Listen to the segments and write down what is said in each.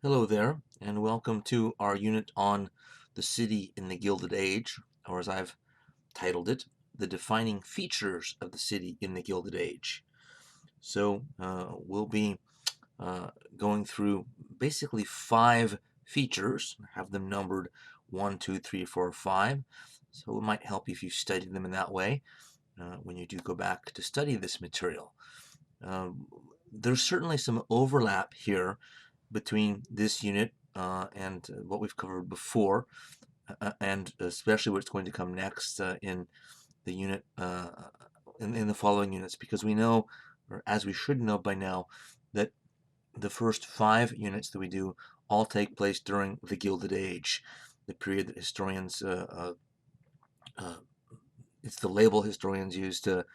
Hello there, and welcome to our unit on the city in the Gilded Age, or as I've titled it, the defining features of the city in the Gilded Age. So we'll be going through basically 5 features, have them numbered 1, 2, 3, 4, 5. So it might help if you study them in that way when you do go back to study this material. There's certainly some overlap here between this unit and what we've covered before, and especially what's going to come next in the unit in the following units, because we know, or as we should know by now, that the first 5 units that we do all take place during the Gilded Age, the period that historians, it's the label historians use to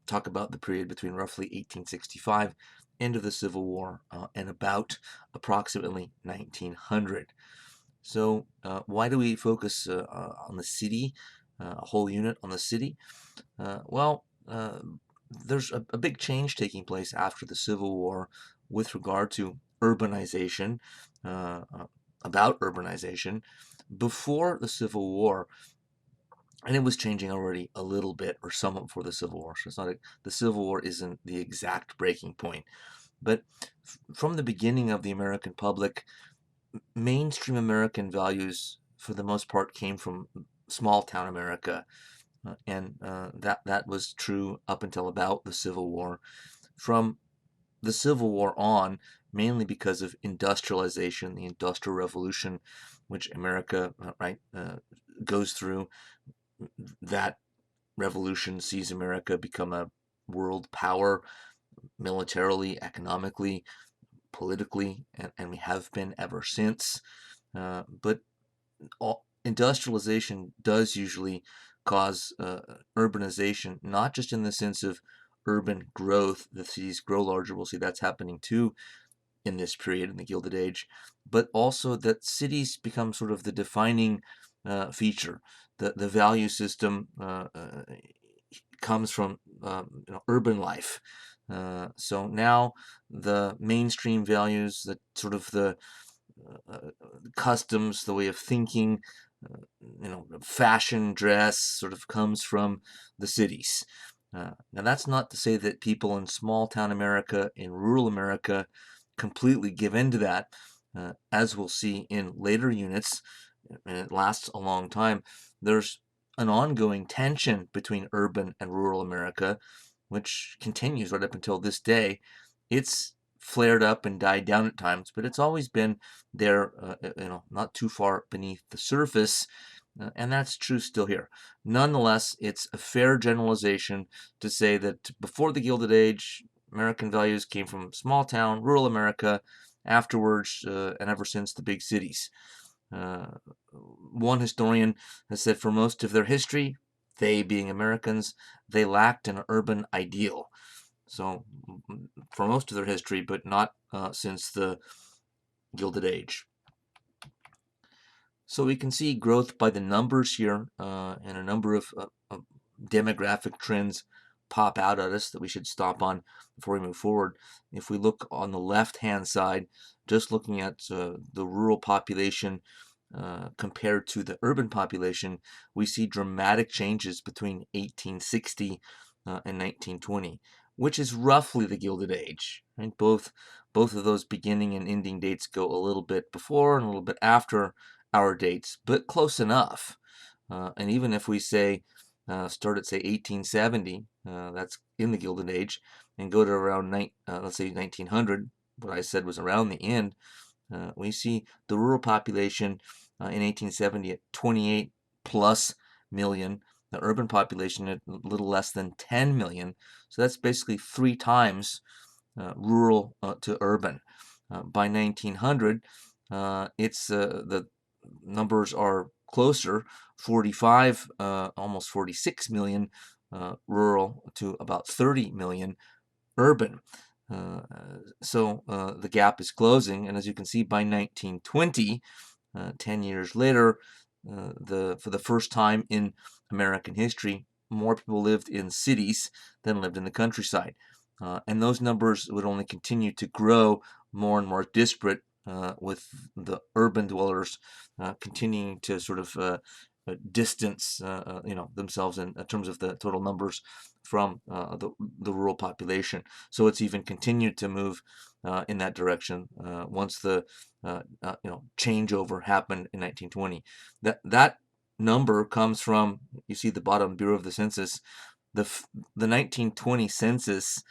talk about the period between roughly 1865, end of the Civil War, and about approximately 1900. So why do we focus on the city, a whole unit on the city? Well, there's a big change taking place after the Civil War with regard to urbanization, about urbanization. Before the Civil War, and it was changing already a little bit or somewhat before the Civil War. So it's not the Civil War isn't the exact breaking point, but from the beginning of the American public, mainstream American values for the most part came from small town America, and that was true up until about the Civil War. From the Civil War on, mainly because of industrialization, the Industrial Revolution, which America goes through, that revolution sees America become a world power militarily, economically, politically, and we have been ever since. But industrialization does usually cause urbanization, not just in the sense of urban growth, the cities grow larger, we'll see that's happening too in this period in the Gilded Age, but also that cities become sort of the defining feature. The value system comes from urban life. So now the mainstream values, the sort of the customs, the way of thinking, fashion, dress, sort of comes from the cities. Now that's not to say that people in small town America, in rural America, completely give in to that. As we'll see in later units, and it lasts a long time, there's an ongoing tension between urban and rural America, which continues right up until this day. It's flared up and died down at times, but it's always been there, not too far beneath the surface, and that's true still here. Nonetheless, it's a fair generalization to say that before the Gilded Age, American values came from small town, rural America, afterwards, and ever since the big cities. One historian has said for most of their history, they being Americans, they lacked an urban ideal. So, for most of their history, but not since the Gilded Age. So we can see growth by the numbers here, and a number of demographic trends pop out at us that we should stop on before we move forward. If we look on the left-hand side, just looking at the rural population compared to the urban population, we see dramatic changes between 1860 and 1920, which is roughly the Gilded Age. Right? Both of those beginning and ending dates go a little bit before and a little bit after our dates, but close enough. And even if we say start at say 1870, that's in the Gilded Age, and go to around let's say 1900, what I said was around the end, we see the rural population in 1870 at 28 plus million, the urban population at a little less than 10 million. So that's basically 3 times rural to urban. By 1900, it's the numbers are closer, 45, almost 46 million rural to about 30 million urban. So the gap is closing, and as you can see, by 1920, 10 years later, for the first time in American history, more people lived in cities than lived in the countryside. And those numbers would only continue to grow more and more disparate with the urban dwellers continuing to sort of distance themselves in terms of the total numbers from the rural population. So it's even continued to move in that direction once the changeover happened in 1920. That number comes from, you see the bottom, Bureau of the Census, the 1920 census.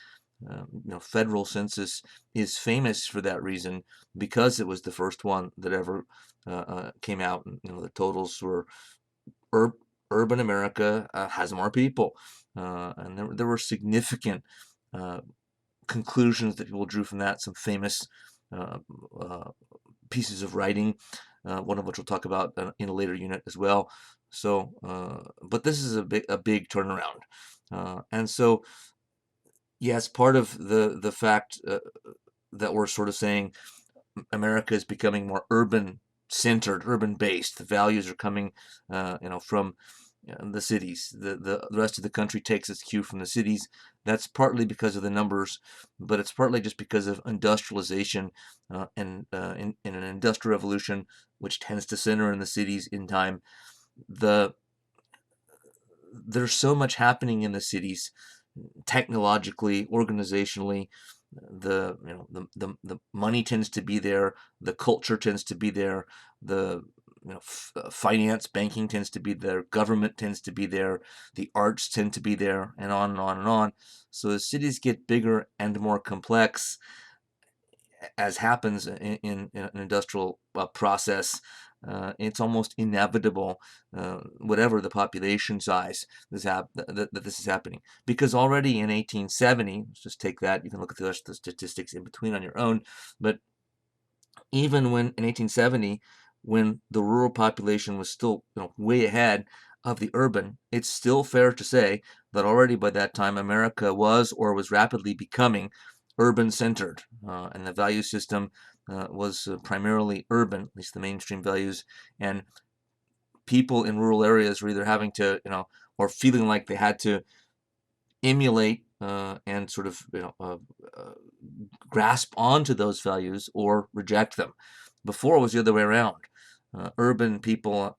Federal census is famous for that reason, because it was the first one that ever came out. And, the totals were urban America has more people, and there were significant conclusions that people drew from that. Some famous uh, uh, pieces of writing, one of which we'll talk about in a later unit as well. So, but this is a big turnaround, and so yes, part of the fact that we're sort of saying America is becoming more urban centered, urban based. The values are coming, from the cities. The rest of the country takes its cue from the cities. That's partly because of the numbers, but it's partly just because of industrialization and in an industrial revolution, which tends to center in the cities in time. There's so much happening in the cities, technologically, organizationally. The money tends to be there, the culture tends to be there, the finance, banking tends to be there, government tends to be there, the arts tend to be there, and on and on and on. So as cities get bigger and more complex, as happens in an industrial process, it's almost inevitable, whatever the population size that this is happening. Because already in 1870, let's just take that, you can look at the rest of the statistics in between on your own, but even when in 1870, when the rural population was still way ahead of the urban, it's still fair to say that already by that time America was or was rapidly becoming urban centered, and the value system was primarily urban, at least the mainstream values, and people in rural areas were either having to, or feeling like they had to emulate and sort of, grasp onto those values or reject them. Before, it was the other way around. Urban people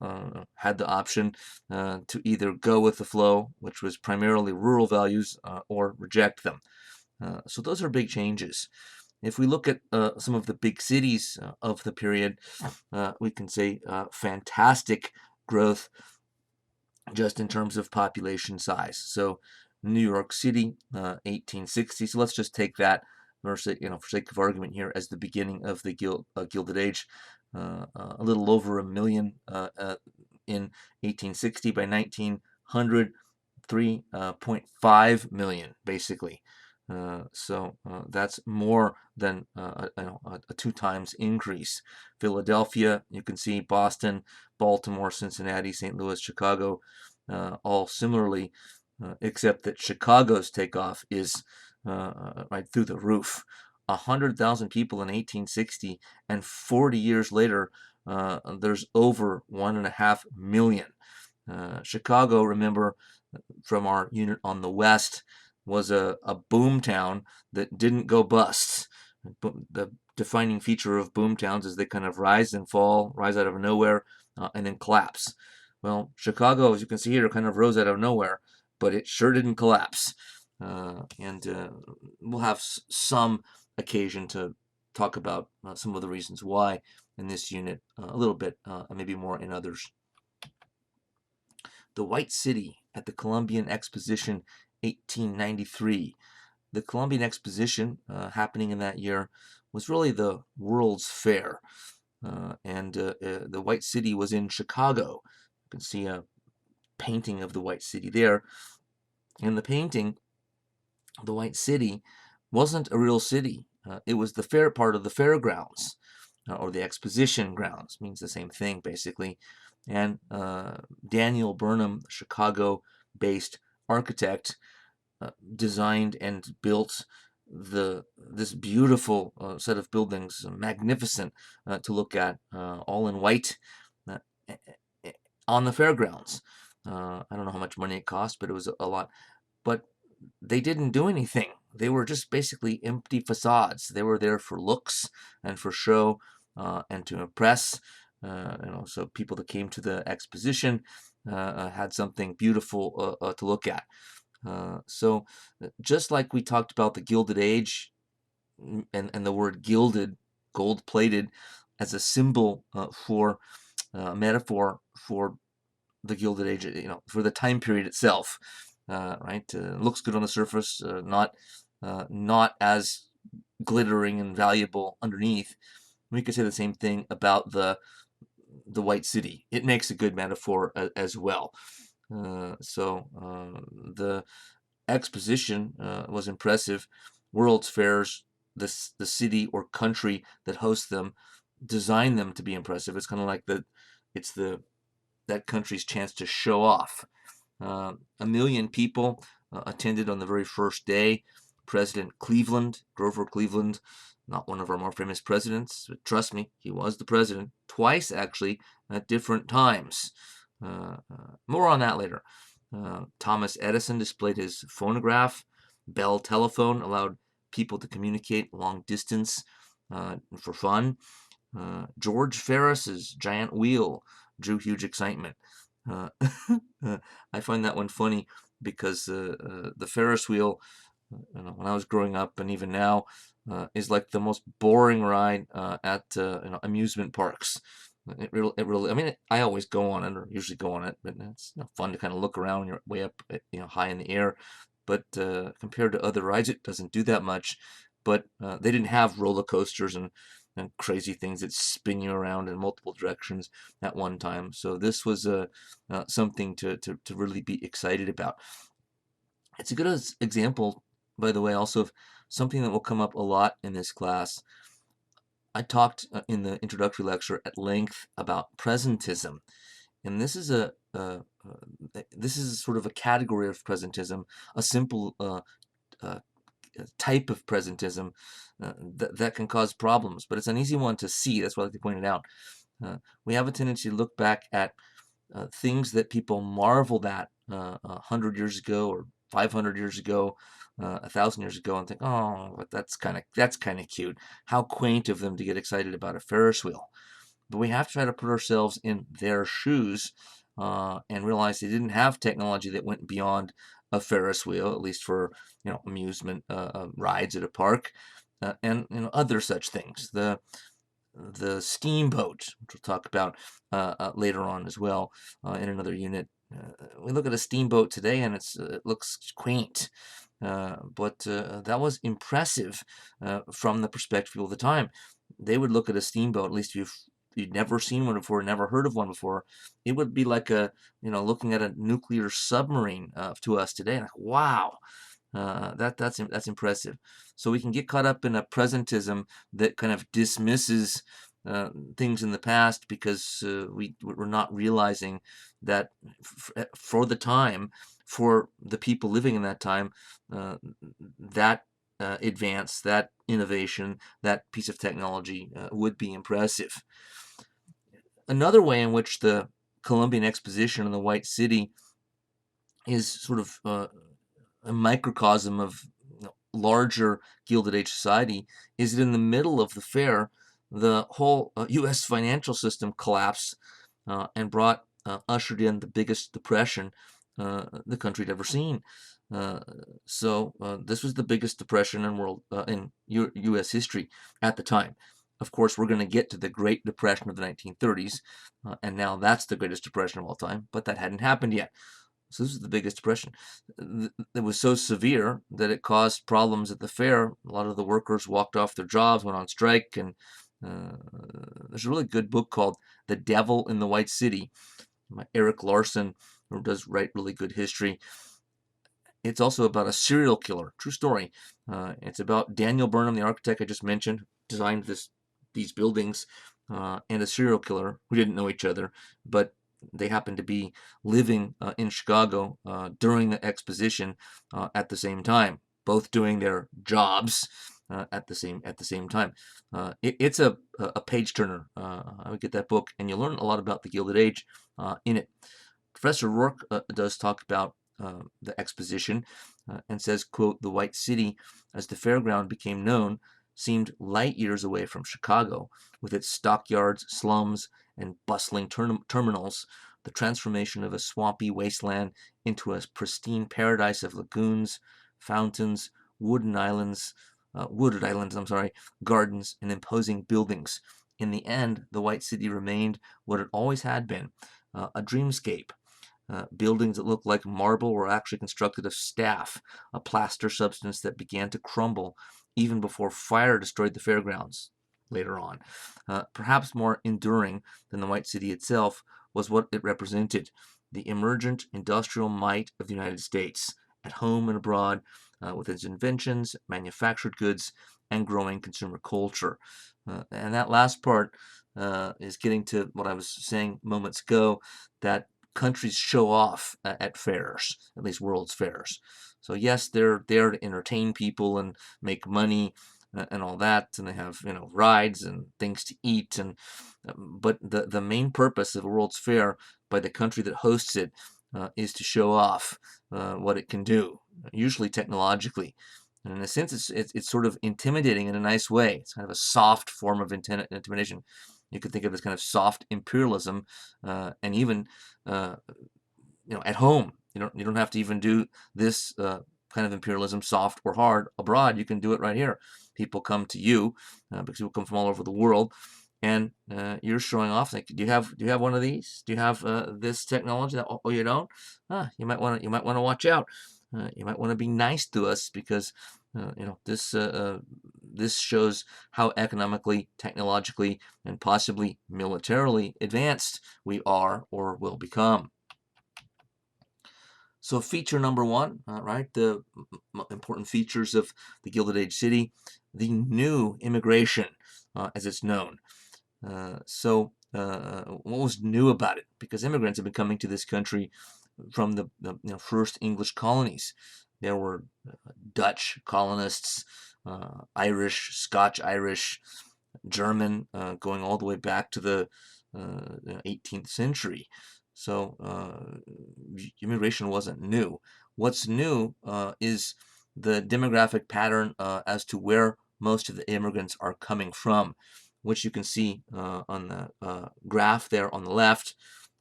had the option to either go with the flow, which was primarily rural values, or reject them. So those are big changes. If we look at some of the big cities of the period, we can say fantastic growth just in terms of population size. So New York City, 1860. So let's just take that for sake of argument here as the beginning of the Gilded Age. A little over 1 million in 1860. By 1900, 3.5 million, basically. So that's more than a 2 times increase. Philadelphia, you can see Boston, Baltimore, Cincinnati, St. Louis, Chicago, all similarly, except that Chicago's takeoff is right through the roof. 100,000 people in 1860, and 40 years later, there's over 1.5 million. Chicago, remember, from our unit on the west, was a boom town that didn't go bust. The defining feature of boom towns is they kind of rise and fall, rise out of nowhere, and then collapse. Well, Chicago, as you can see here, kind of rose out of nowhere, but it sure didn't collapse. And we'll have some occasion to talk about some of the reasons why in this unit a little bit, maybe more in others. The White City at the Columbian Exposition, 1893. The Columbian Exposition, happening in that year, was really the World's Fair. And the White City was in Chicago. You can see a painting of the White City there. In the painting, the White City wasn't a real city. It was the fair part of the fairgrounds, or the exposition grounds. Means the same thing, basically. And Daniel Burnham, Chicago-based architect, designed and built this beautiful set of buildings, magnificent to look at, all in white, uh, on the fairgrounds. I don't know how much money it cost, but it was a lot. But they didn't do anything. They were just basically empty facades. They were there for looks and for show, and to impress. So people that came to the exposition had something beautiful to look at. So just like we talked about the Gilded Age and the word gilded, gold-plated, as a symbol for metaphor for the Gilded Age, for the time period itself, right? Looks good on the surface, not as glittering and valuable underneath. We could say the same thing about the White City. It makes a good metaphor as well. The exposition was impressive. World's fairs, the city or country that hosts them, design them to be impressive. It's kind of like that country's chance to show off. 1,000,000 people attended on the very first day. President Cleveland, Grover Cleveland, not one of our more famous presidents, but trust me, he was the president, twice actually, at different times. More on that later. Thomas Edison displayed his phonograph. Bell telephone allowed people to communicate long distance for fun. George Ferris's giant wheel drew huge excitement. I find that one funny because the Ferris wheel, when I was growing up and even now, is like the most boring ride at amusement parks. It really. I mean, I always go on it, or usually go on it, but it's fun to kind of look around. You're way up, high in the air. But compared to other rides, it doesn't do that much. But they didn't have roller coasters and crazy things that spin you around in multiple directions at one time. So this was something to really be excited about. It's a good example, by the way, also of something that will come up a lot in this class. I talked in the introductory lecture at length about presentism, and this is sort of a category of presentism, a simple type of presentism that can cause problems, but it's an easy one to see. That's why I like to point it out. We have a tendency to look back at things that people marveled at 100 years ago or 500 years ago, 1,000 years ago, and think, oh, but that's kind of cute. How quaint of them to get excited about a Ferris wheel. But we have to try to put ourselves in their shoes and realize they didn't have technology that went beyond a Ferris wheel, at least for amusement rides at a park, and other such things. The steamboat, which we'll talk about later on as well in another unit. We look at a steamboat today and it looks quaint, but that was impressive from the perspective of the time. They would look at a steamboat, at least if you'd never seen one before, never heard of one before, it would be like looking at a nuclear submarine to us today. Like, wow, that's impressive. So we can get caught up in a presentism that kind of dismisses things in the past because we're not realizing that for the time, for the people living in that time, that advance, that innovation, that piece of technology would be impressive. Another way in which the Columbian Exposition in the White City is sort of a microcosm of larger Gilded Age society is that in the middle of the fair, the whole U.S. financial system collapsed and ushered in the biggest depression the country had ever seen. So this was the biggest depression in U.S. history at the time. Of course, we're going to get to the Great Depression of the 1930s, and now that's the greatest depression of all time, but that hadn't happened yet. So this is the biggest depression. It was so severe that it caused problems at the fair. A lot of the workers walked off their jobs, went on strike, and there's a really good book called The Devil in the White City by Eric Larson, who does write really good history. It's also about a serial killer, true story. It's about Daniel Burnham, the architect I just mentioned, designed these buildings, and a serial killer who didn't know each other, but they happened to be living in Chicago during the exposition at the same time, both doing their jobs at the same time. It's a page turner. I would get that book, and you'll learn a lot about the Gilded Age in it. Professor Rourke does talk about the exposition and says, quote, "The White City, as the fairground became known, seemed light years away from Chicago, with its stockyards, slums, and bustling terminals. The transformation of a swampy wasteland into a pristine paradise of lagoons, fountains, wooded islands, gardens, and imposing buildings. In the end, the White City remained what it always had been, a dreamscape. Buildings that looked like marble were actually constructed of staff, a plaster substance that began to crumble even before fire destroyed the fairgrounds later on. Perhaps more enduring than the White City itself was what it represented, the emergent industrial might of the United States, at home and abroad, with its inventions, manufactured goods, and growing consumer culture. And that last part is getting to what I was saying moments ago, that countries show off at fairs, at least World's Fairs. So yes, they're there to entertain people and make money and all that, and they have rides and things to eat, and but the main purpose of a World's Fair by the country that hosts it is to show off what it can do, usually technologically. And in a sense, it's sort of intimidating in a nice way. It's kind of a soft form of intimidation. You could think of it as kind of soft imperialism, and even at home. You don't have to even do this kind of imperialism, soft or hard, abroad. You can do it right here. People come to you because people come from all over the world, and you're showing off. Like, do you have one of these? Do you have this technology? Oh, you don't? You might want to watch out. You might want to be nice to us because this shows how economically, technologically, and possibly militarily advanced we are or will become. So feature number one, right, the important features of the Gilded Age City, the new immigration, as it's known. What was new about it? Because immigrants have been coming to this country from the first English colonies. There were Dutch colonists, Irish, Scotch-Irish, German, going all the way back to the 18th century. So immigration wasn't new. What's new is the demographic pattern as to where most of the immigrants are coming from, which you can see on the graph there on the left,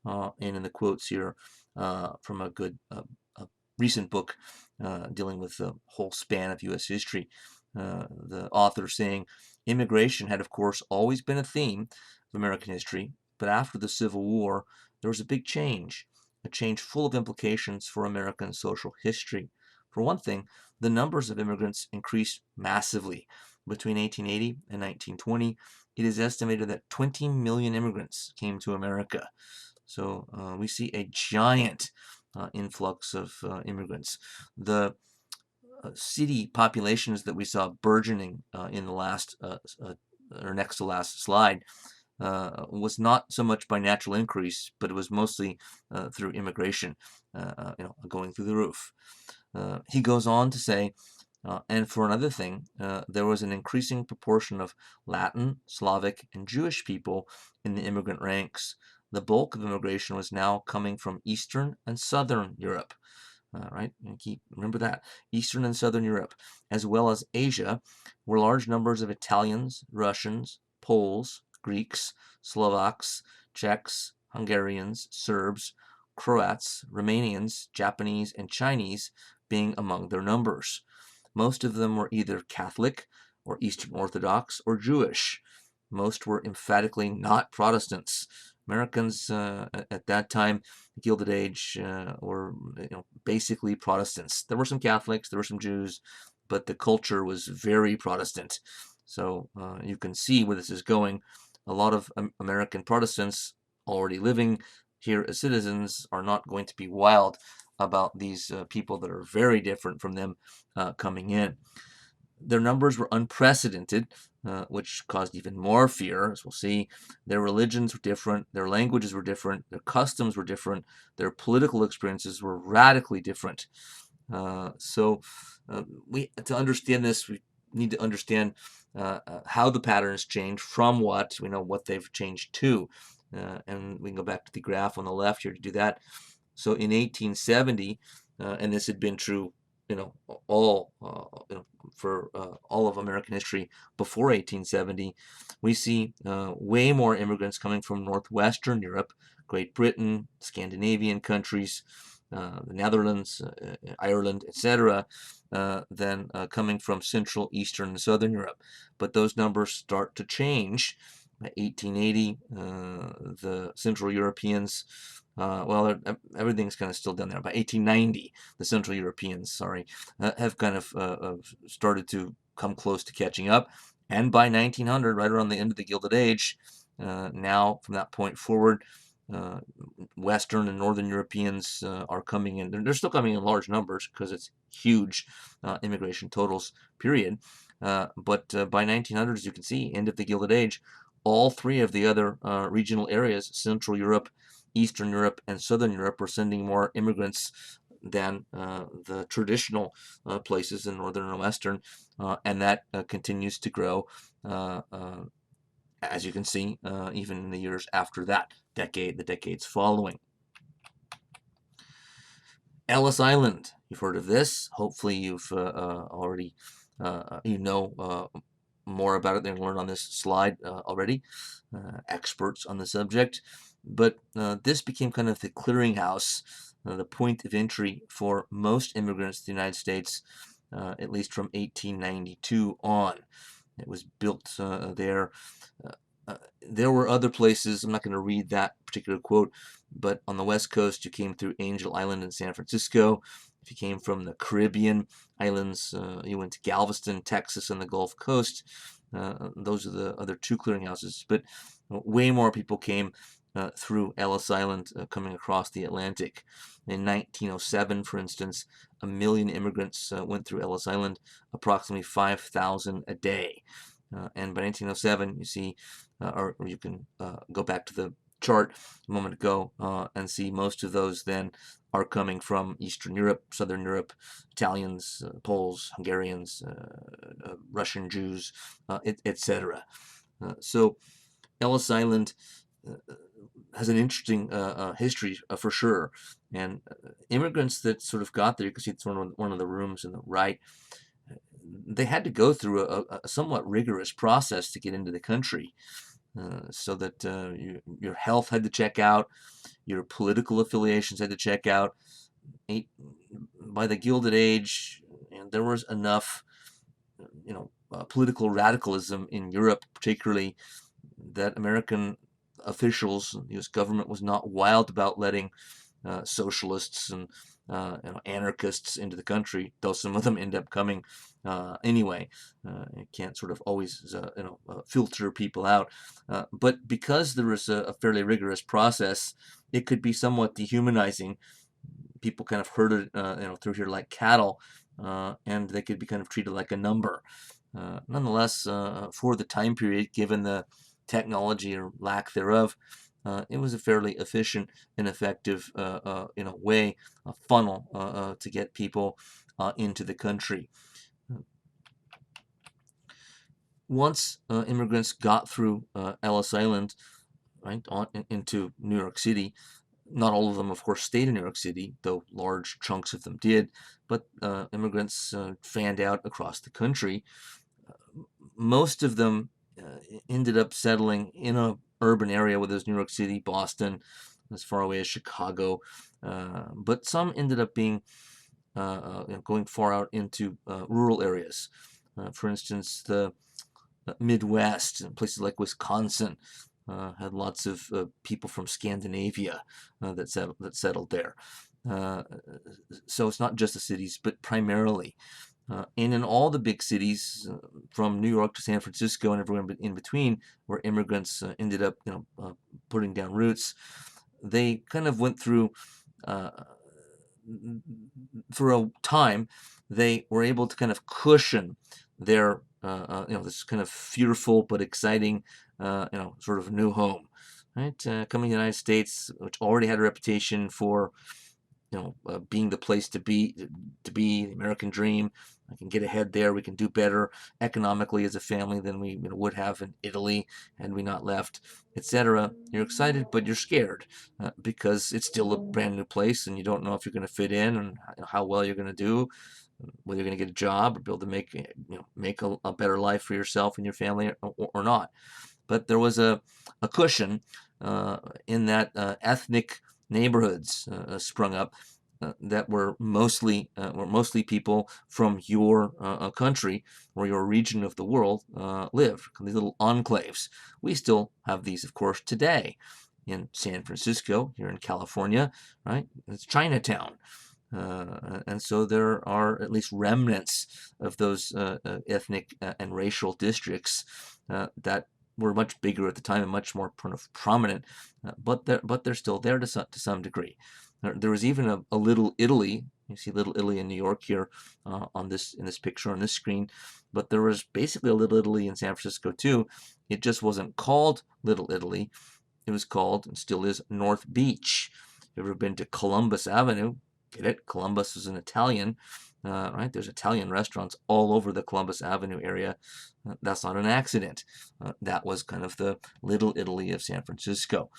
and in the quotes here from a good recent book dealing with the whole span of U.S. history. The author saying, immigration had, of course, always been a theme of American history, but after the Civil War, there was a big change, a change full of implications for American social history. For one thing, the numbers of immigrants increased massively. Between 1880 and 1920, it is estimated that 20 million immigrants came to America. So we see a giant influx of immigrants. The city populations that we saw burgeoning in the last or next to last slide was not so much by natural increase, but it was mostly through immigration, going through the roof. He goes on to say, and for another thing, there was an increasing proportion of Latin, Slavic, and Jewish people in the immigrant ranks. The bulk of immigration was now coming from Eastern and Southern Europe. Right? And remember that. Eastern and Southern Europe, as well as Asia, where large numbers of Italians, Russians, Poles, Greeks, Slovaks, Czechs, Hungarians, Serbs, Croats, Romanians, Japanese, and Chinese being among their numbers. Most of them were either Catholic or Eastern Orthodox or Jewish. Most were emphatically not Protestants. Americans at that time, the Gilded Age, were basically Protestants. There were some Catholics, there were some Jews, but the culture was very Protestant. So you can see where this is going. A lot of American Protestants already living here as citizens are not going to be wild about these people that are very different from them coming in. Their numbers were unprecedented, which caused even more fear, as we'll see. Their religions were different, their languages were different, their customs were different, their political experiences were radically different. To understand this, we need to understand how the patterns change from what we know what they've changed to. And we can go back to the graph on the left here to do that. So in 1870, and this had been true all for all of American history before 1870, we see way more immigrants coming from northwestern Europe, Great Britain, Scandinavian countries, the Netherlands, Ireland, etc., than coming from Central, Eastern, and Southern Europe. But those numbers start to change. By 1880, the Central Europeans, well, everything's kind of still down there. By 1890, the Central Europeans, sorry, have kind of started to come close to catching up. And by 1900, right around the end of the Gilded Age, now from that point forward, uh, Western and Northern Europeans are coming in. They're still coming in large numbers because it's huge immigration totals, period. But by 1900, as you can see, end of the Gilded Age, all three of the other regional areas, Central Europe, Eastern Europe, and Southern Europe, are sending more immigrants than the traditional places in Northern and Western, and that continues to grow, as you can see, even in the years after that decade, the decades following. Ellis Island, you've heard of this. Hopefully you've already, more about it than you learned on this slide already, experts on the subject. But this became kind of the clearinghouse, the point of entry for most immigrants to the United States, at least from 1892 on. It was built there. Uh, there were other places. I'm not going to read that particular quote, but on the West Coast, you came through Angel Island in San Francisco. If you came from the Caribbean islands, you went to Galveston, Texas, and the Gulf Coast. Those are the other two clearinghouses. But way more people came through Ellis Island, coming across the Atlantic. In 1907, for instance, 1 million immigrants went through Ellis Island, approximately 5,000 a day. And by 1907, you see, or you can go back to the chart a moment ago and see most of those then are coming from Eastern Europe, Southern Europe, Italians, Poles, Hungarians, Russian Jews, etc. So Ellis Island has an interesting history for sure. And immigrants that sort of got there, you can see it's one of the rooms in the right, they had to go through a somewhat rigorous process to get into the country, so that your health had to check out, your political affiliations had to check out. By the Gilded Age, and there was enough, political radicalism in Europe, particularly, that American officials, the U.S. government, was not wild about letting socialists and anarchists into the country, though some of them end up coming anyway. You can't sort of always filter people out. But because there was a fairly rigorous process, it could be somewhat dehumanizing. People kind of herded through here like cattle, and they could be kind of treated like a number. Nonetheless, for the time period, given the technology or lack thereof, it was a fairly efficient and effective way, a funnel to get people into the country. Once immigrants got through Ellis Island, right, into New York City, not all of them, of course, stayed in New York City, though large chunks of them did, but immigrants fanned out across the country. Most of them ended up settling in a urban area, whether it's New York City, Boston, as far away as Chicago, but some ended up being going far out into rural areas. For instance, the Midwest and places like Wisconsin had lots of people from Scandinavia that settled there. So it's not just the cities, but primarily. And in all the big cities, from New York to San Francisco and everywhere in between, where immigrants ended up, putting down roots, they kind of went through, for a time, they were able to kind of cushion their, this kind of fearful but exciting, sort of new home, right? Coming to the United States, which already had a reputation for being the place to be, the American dream. I can get ahead there. We can do better economically as a family than we would have in Italy had we not left, etc. You're excited, but you're scared because it's still a brand new place, and you don't know if you're going to fit in and how well you're going to do. whether you're going to get a job or be able to make a better life for yourself and your family or not. But there was a cushion in that ethnic neighborhoods sprung up that were mostly people from your country or your region of the world live. These little enclaves. We still have these, of course, today in San Francisco, here in California, right? It's Chinatown. And so there are at least remnants of those ethnic and racial districts that were much bigger at the time and much more prominent, but they're still there to some degree. There was even a Little Italy. You see Little Italy in New York here in this picture on this screen, but there was basically a Little Italy in San Francisco too. It just wasn't called Little Italy. It was called, and still is, North Beach. If you've ever been to Columbus Avenue, get it? Columbus is an Italian, right? There's Italian restaurants all over the Columbus Avenue area. That's not an accident. That was kind of the Little Italy of San Francisco.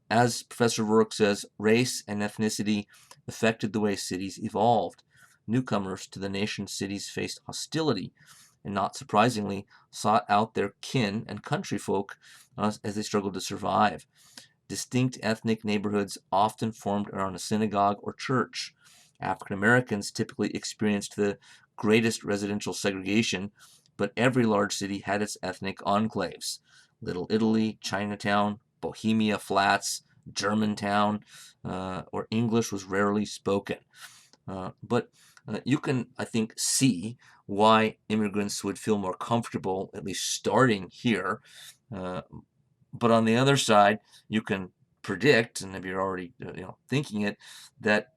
As Professor Rourke says, race and ethnicity affected the way cities evolved. Newcomers to the nation's cities faced hostility and, not surprisingly, sought out their kin and country folk as they struggled to survive. Distinct ethnic neighborhoods often formed around a synagogue or church. African Americans typically experienced the greatest residential segregation, but every large city had its ethnic enclaves. Little Italy, Chinatown, Bohemia Flats, Germantown, where English was rarely spoken. But you can, I think, see why immigrants would feel more comfortable, at least starting here. But on the other side, you can predict, and maybe you're already thinking it, that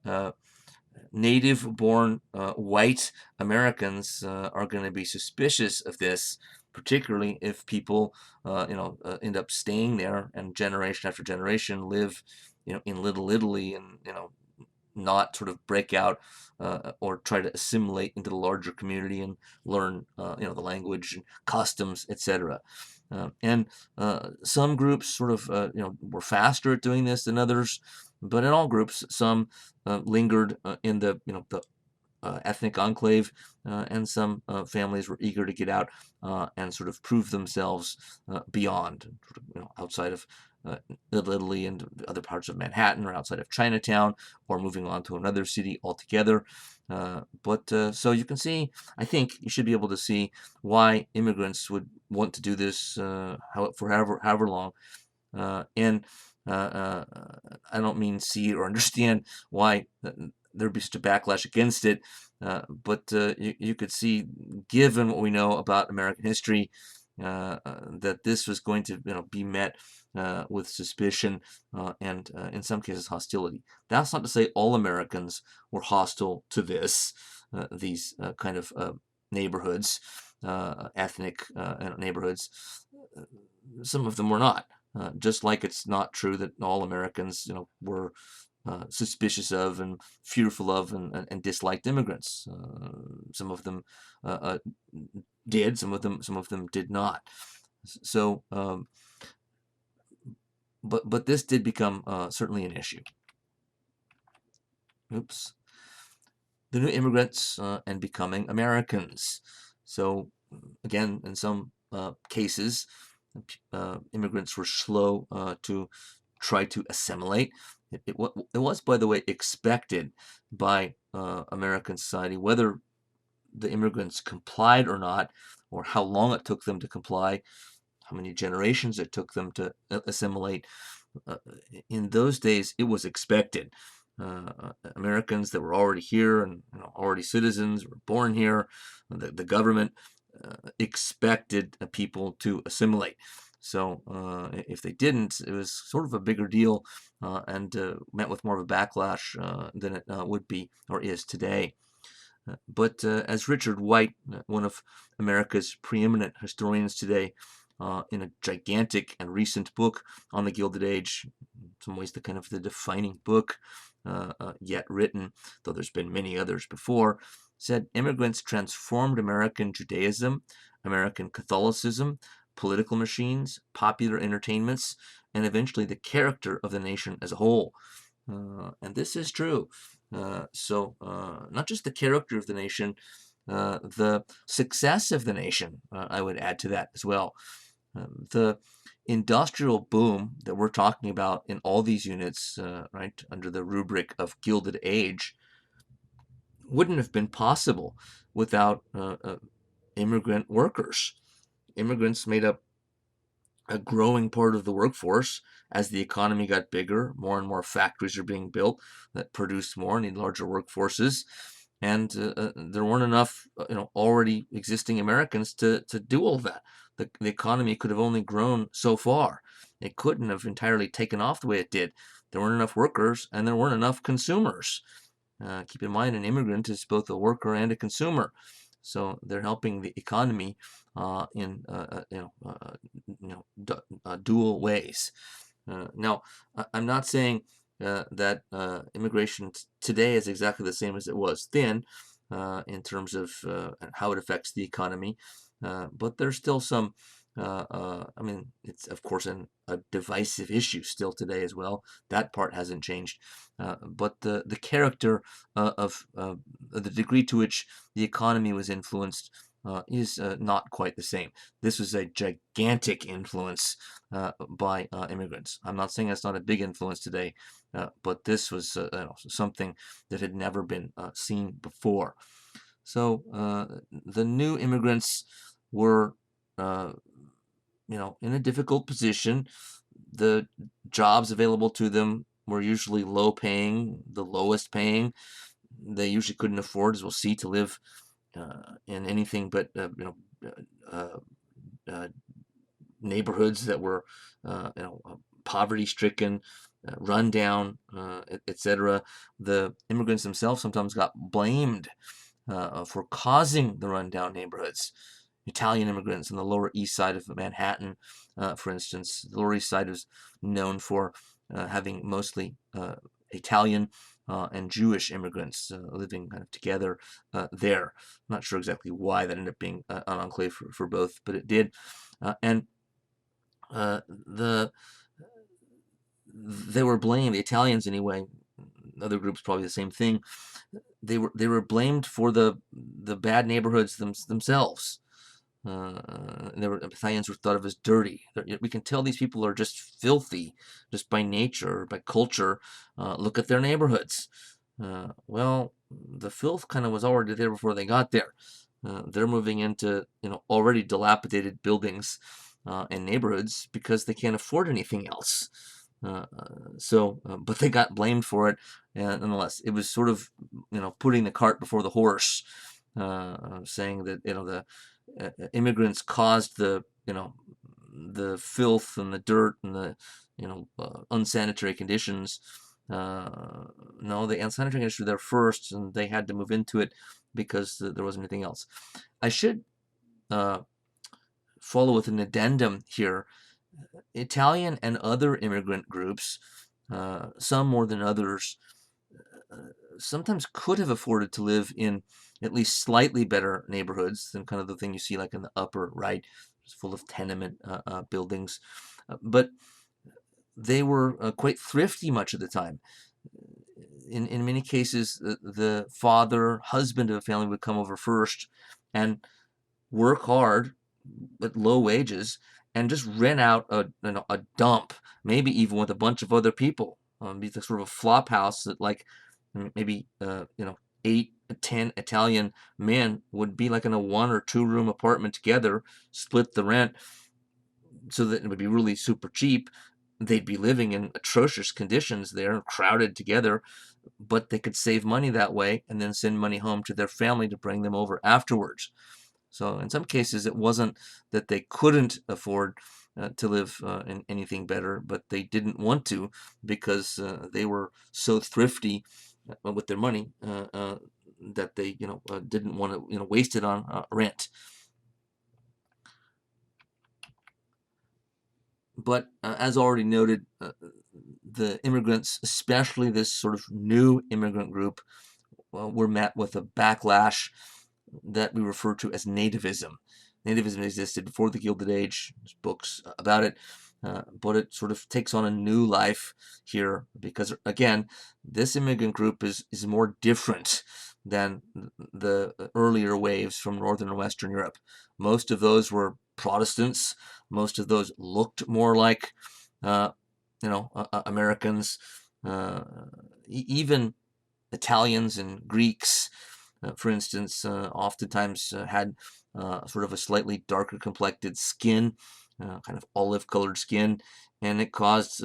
native-born white Americans are going to be suspicious of this, particularly if people end up staying there and generation after generation live in Little Italy and not sort of break out or try to assimilate into the larger community and learn the language and customs, etc. And some groups sort of were faster at doing this than others, but in all groups, some lingered in the ethnic enclave, and some families were eager to get out and sort of prove themselves beyond, outside of Little Italy and other parts of Manhattan or outside of Chinatown, or moving on to another city altogether. But so you can see, I think you should be able to see why immigrants would want to do this for however long. And I don't mean see or understand why there'd be such a backlash against it, but you could see, given what we know about American history, that this was going to be met with suspicion and in some cases hostility. That's not to say all Americans were hostile to these kind of neighborhoods, ethnic neighborhoods. Some of them were not. Just like it's not true that all Americans, were suspicious of and fearful of and disliked immigrants. Some of them did. Some of them did not. So, but this did become certainly an issue. Oops. The new immigrants and becoming Americans. So, again, in some cases, immigrants were slow to try to assimilate. It was, by the way, expected by American society, whether the immigrants complied or not, or how long it took them to comply, how many generations it took them to assimilate. In those days, it was expected. Americans that were already here and already citizens, were born here, the government expected people to assimilate. So if they didn't, it was sort of a bigger deal and met with more of a backlash than it would be or is today. But as Richard White, one of America's preeminent historians today, in a gigantic and recent book on the Gilded Age, in some ways the kind of the defining book yet written, though there's been many others before, said immigrants transformed American Judaism, American Catholicism, political machines, popular entertainments, and eventually the character of the nation as a whole. And this is true. Not just the character of the nation, the success of the nation, I would add to that as well. The industrial boom that we're talking about in all these units, right, under the rubric of Gilded Age, wouldn't have been possible without immigrant workers. Immigrants made up a growing part of the workforce. As the economy got bigger, more and more factories are being built that produce more, need larger workforces, and there weren't enough, already existing Americans to do all that. The economy could have only grown so far. It couldn't have entirely taken off the way it did. There weren't enough workers, and there weren't enough consumers. Keep in mind, an immigrant is both a worker and a consumer, so they're helping the economy in dual ways. Now, I'm not saying that immigration today is exactly the same as it was then in terms of how it affects the economy, but there's still some. I mean, it's of course a divisive issue still today as well. That part hasn't changed, but the character of the degree to which the economy was influenced is not quite the same. This was a gigantic influence by immigrants. I'm not saying it's not a big influence today, but this was something that had never been seen before. So the new immigrants were, in a difficult position. The jobs available to them were usually low paying, the lowest paying. They usually couldn't afford, as we'll see, to live in anything but neighborhoods that were poverty-stricken, run down, etc. The immigrants themselves sometimes got blamed for causing the rundown neighborhoods. Italian immigrants on the Lower East Side of Manhattan, for instance. The Lower East Side is known for having mostly Italian and Jewish immigrants living kind of together there. I'm not sure exactly why that ended up being an enclave for both, but it did. And they were blamed, the Italians anyway, other groups probably the same thing. They were blamed for the bad neighborhoods themselves. Italians were thought of as dirty. We can tell these people are just filthy, just by nature, by culture. Look at their neighborhoods. Well, the filth kind of was already there before they got there. They're moving into already dilapidated buildings and neighborhoods because they can't afford anything else. But they got blamed for it, nonetheless. It was sort of putting the cart before the horse, saying that the immigrants caused the filth and the dirt and the unsanitary conditions. No, the unsanitary conditions were there first, and they had to move into it because there wasn't anything else. I should follow with an addendum here. Italian and other immigrant groups, some more than others, sometimes could have afforded to live in at least slightly better neighborhoods than kind of the thing you see like in the upper right, full of tenement buildings. But they were quite thrifty much of the time. In many cases, the father, husband of a family would come over first and work hard at low wages and just rent out a dump, maybe even with a bunch of other people. Be sort of a flop house that like maybe 8, 10 Italian men would be like in a 1 or 2 room apartment together, split the rent so that it would be really super cheap. They'd be living in atrocious conditions there, crowded together, but they could save money that way and then send money home to their family to bring them over afterwards. So in some cases, it wasn't that they couldn't afford to live in anything better, but they didn't want to because they were so thrifty with their money that they didn't want to waste it on rent. But as already noted, the immigrants, especially this sort of new immigrant group, were met with a backlash that we refer to as nativism. Nativism existed before the Gilded Age. There's books about it. but it sort of takes on a new life here because, again, this immigrant group is more different than the earlier waves from Northern and Western Europe. Most of those were Protestants. Most of those looked more like, uh, Americans. Even Italians and Greeks, for instance, oftentimes had sort of a slightly darker complected skin, kind of olive-colored skin, and it caused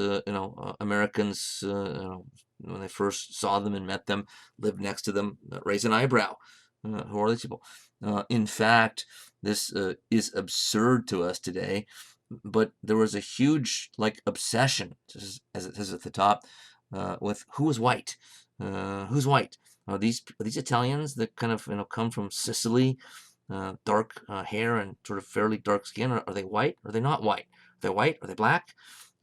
Americans, when they first saw them and met them, lived next to them, raise an eyebrow. Who are these people? In fact, this is absurd to us today, but there was a huge obsession, as it says at the top, with who is white. Who's white? Are these Italians that kind of come from Sicily, dark hair and sort of fairly dark skin? Are they white? Are they not white? Are they white? Are they black?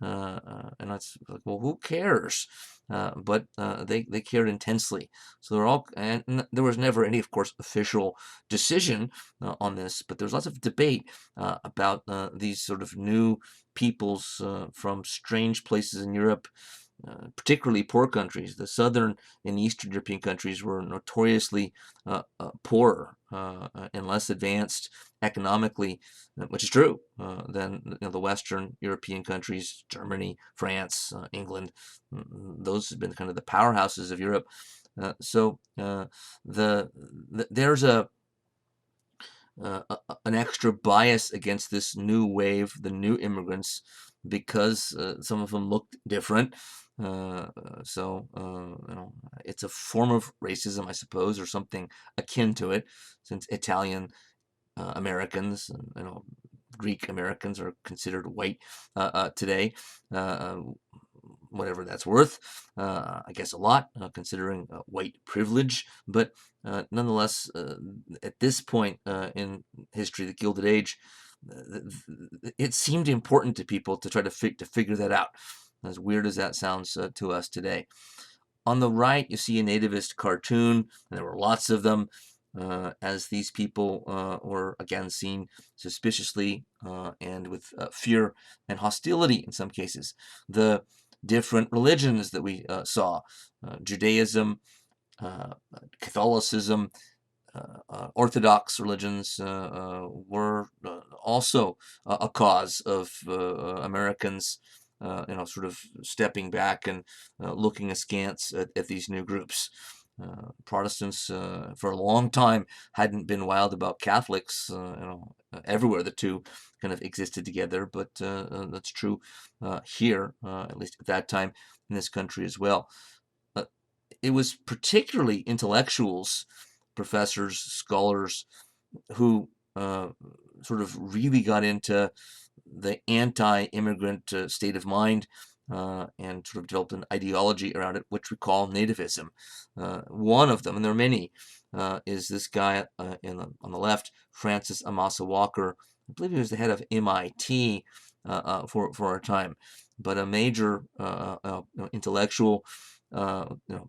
And that's like, well, who cares? But they cared intensely. So they're all, and there was never any, of course, official decision on this, but there's lots of debate about these sort of new peoples from strange places in Europe, particularly poor countries. The southern and eastern European countries were notoriously poorer and less advanced economically, which is true, than the Western European countries, Germany, France, England. Those have been kind of the powerhouses of Europe. So there's an extra bias against this new wave, the new immigrants, because some of them looked different. So it's a form of racism, I suppose, or something akin to it, since Italian Americans, Greek Americans are considered white today. Whatever that's worth, I guess a lot, considering white privilege. But nonetheless, at this point in history, the Gilded Age, it seemed important to people to try to figure that out, as weird as that sounds to us today. On the right, you see a nativist cartoon, and there were lots of them, as these people were again seen suspiciously and with fear and hostility in some cases. The different religions that we saw, Judaism, Catholicism, Orthodox religions were also a cause of Americans, sort of stepping back and looking askance at these new groups. Protestants, for a long time, hadn't been wild about Catholics. Everywhere the two kind of existed together, but that's true here, at least at that time in this country as well. It was particularly intellectuals, professors, scholars, who sort of really got into the anti-immigrant state of mind and sort of developed an ideology around it, which we call nativism. One of them, and there are many, is this guy on the left, Francis Amasa Walker. I believe he was the head of MIT for a time, but a major intellectual,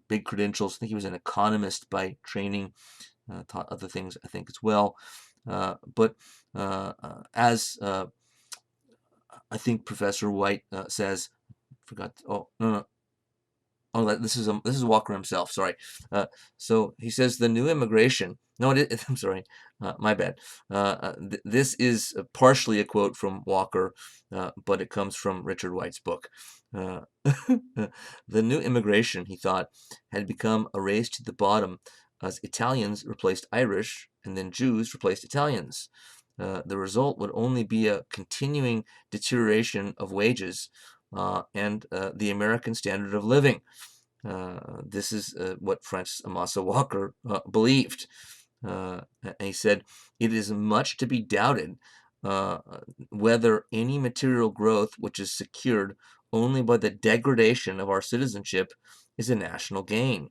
big credentials. I think he was an economist by training, taught other things, I think, as well. But as I think Professor White says, forgot. Oh no. Oh, this is Walker himself. Sorry. So he says the new immigration. No, I'm sorry. My bad. This is partially a quote from Walker, but it comes from Richard White's book. The new immigration, he thought, had become a race to the bottom as Italians replaced Irish and then Jews replaced Italians. The result would only be a continuing deterioration of wages and the American standard of living. This is what Francis Amasa Walker believed. And he said, it is much to be doubted whether any material growth which is secured only by the degradation of our citizenship is a national gain.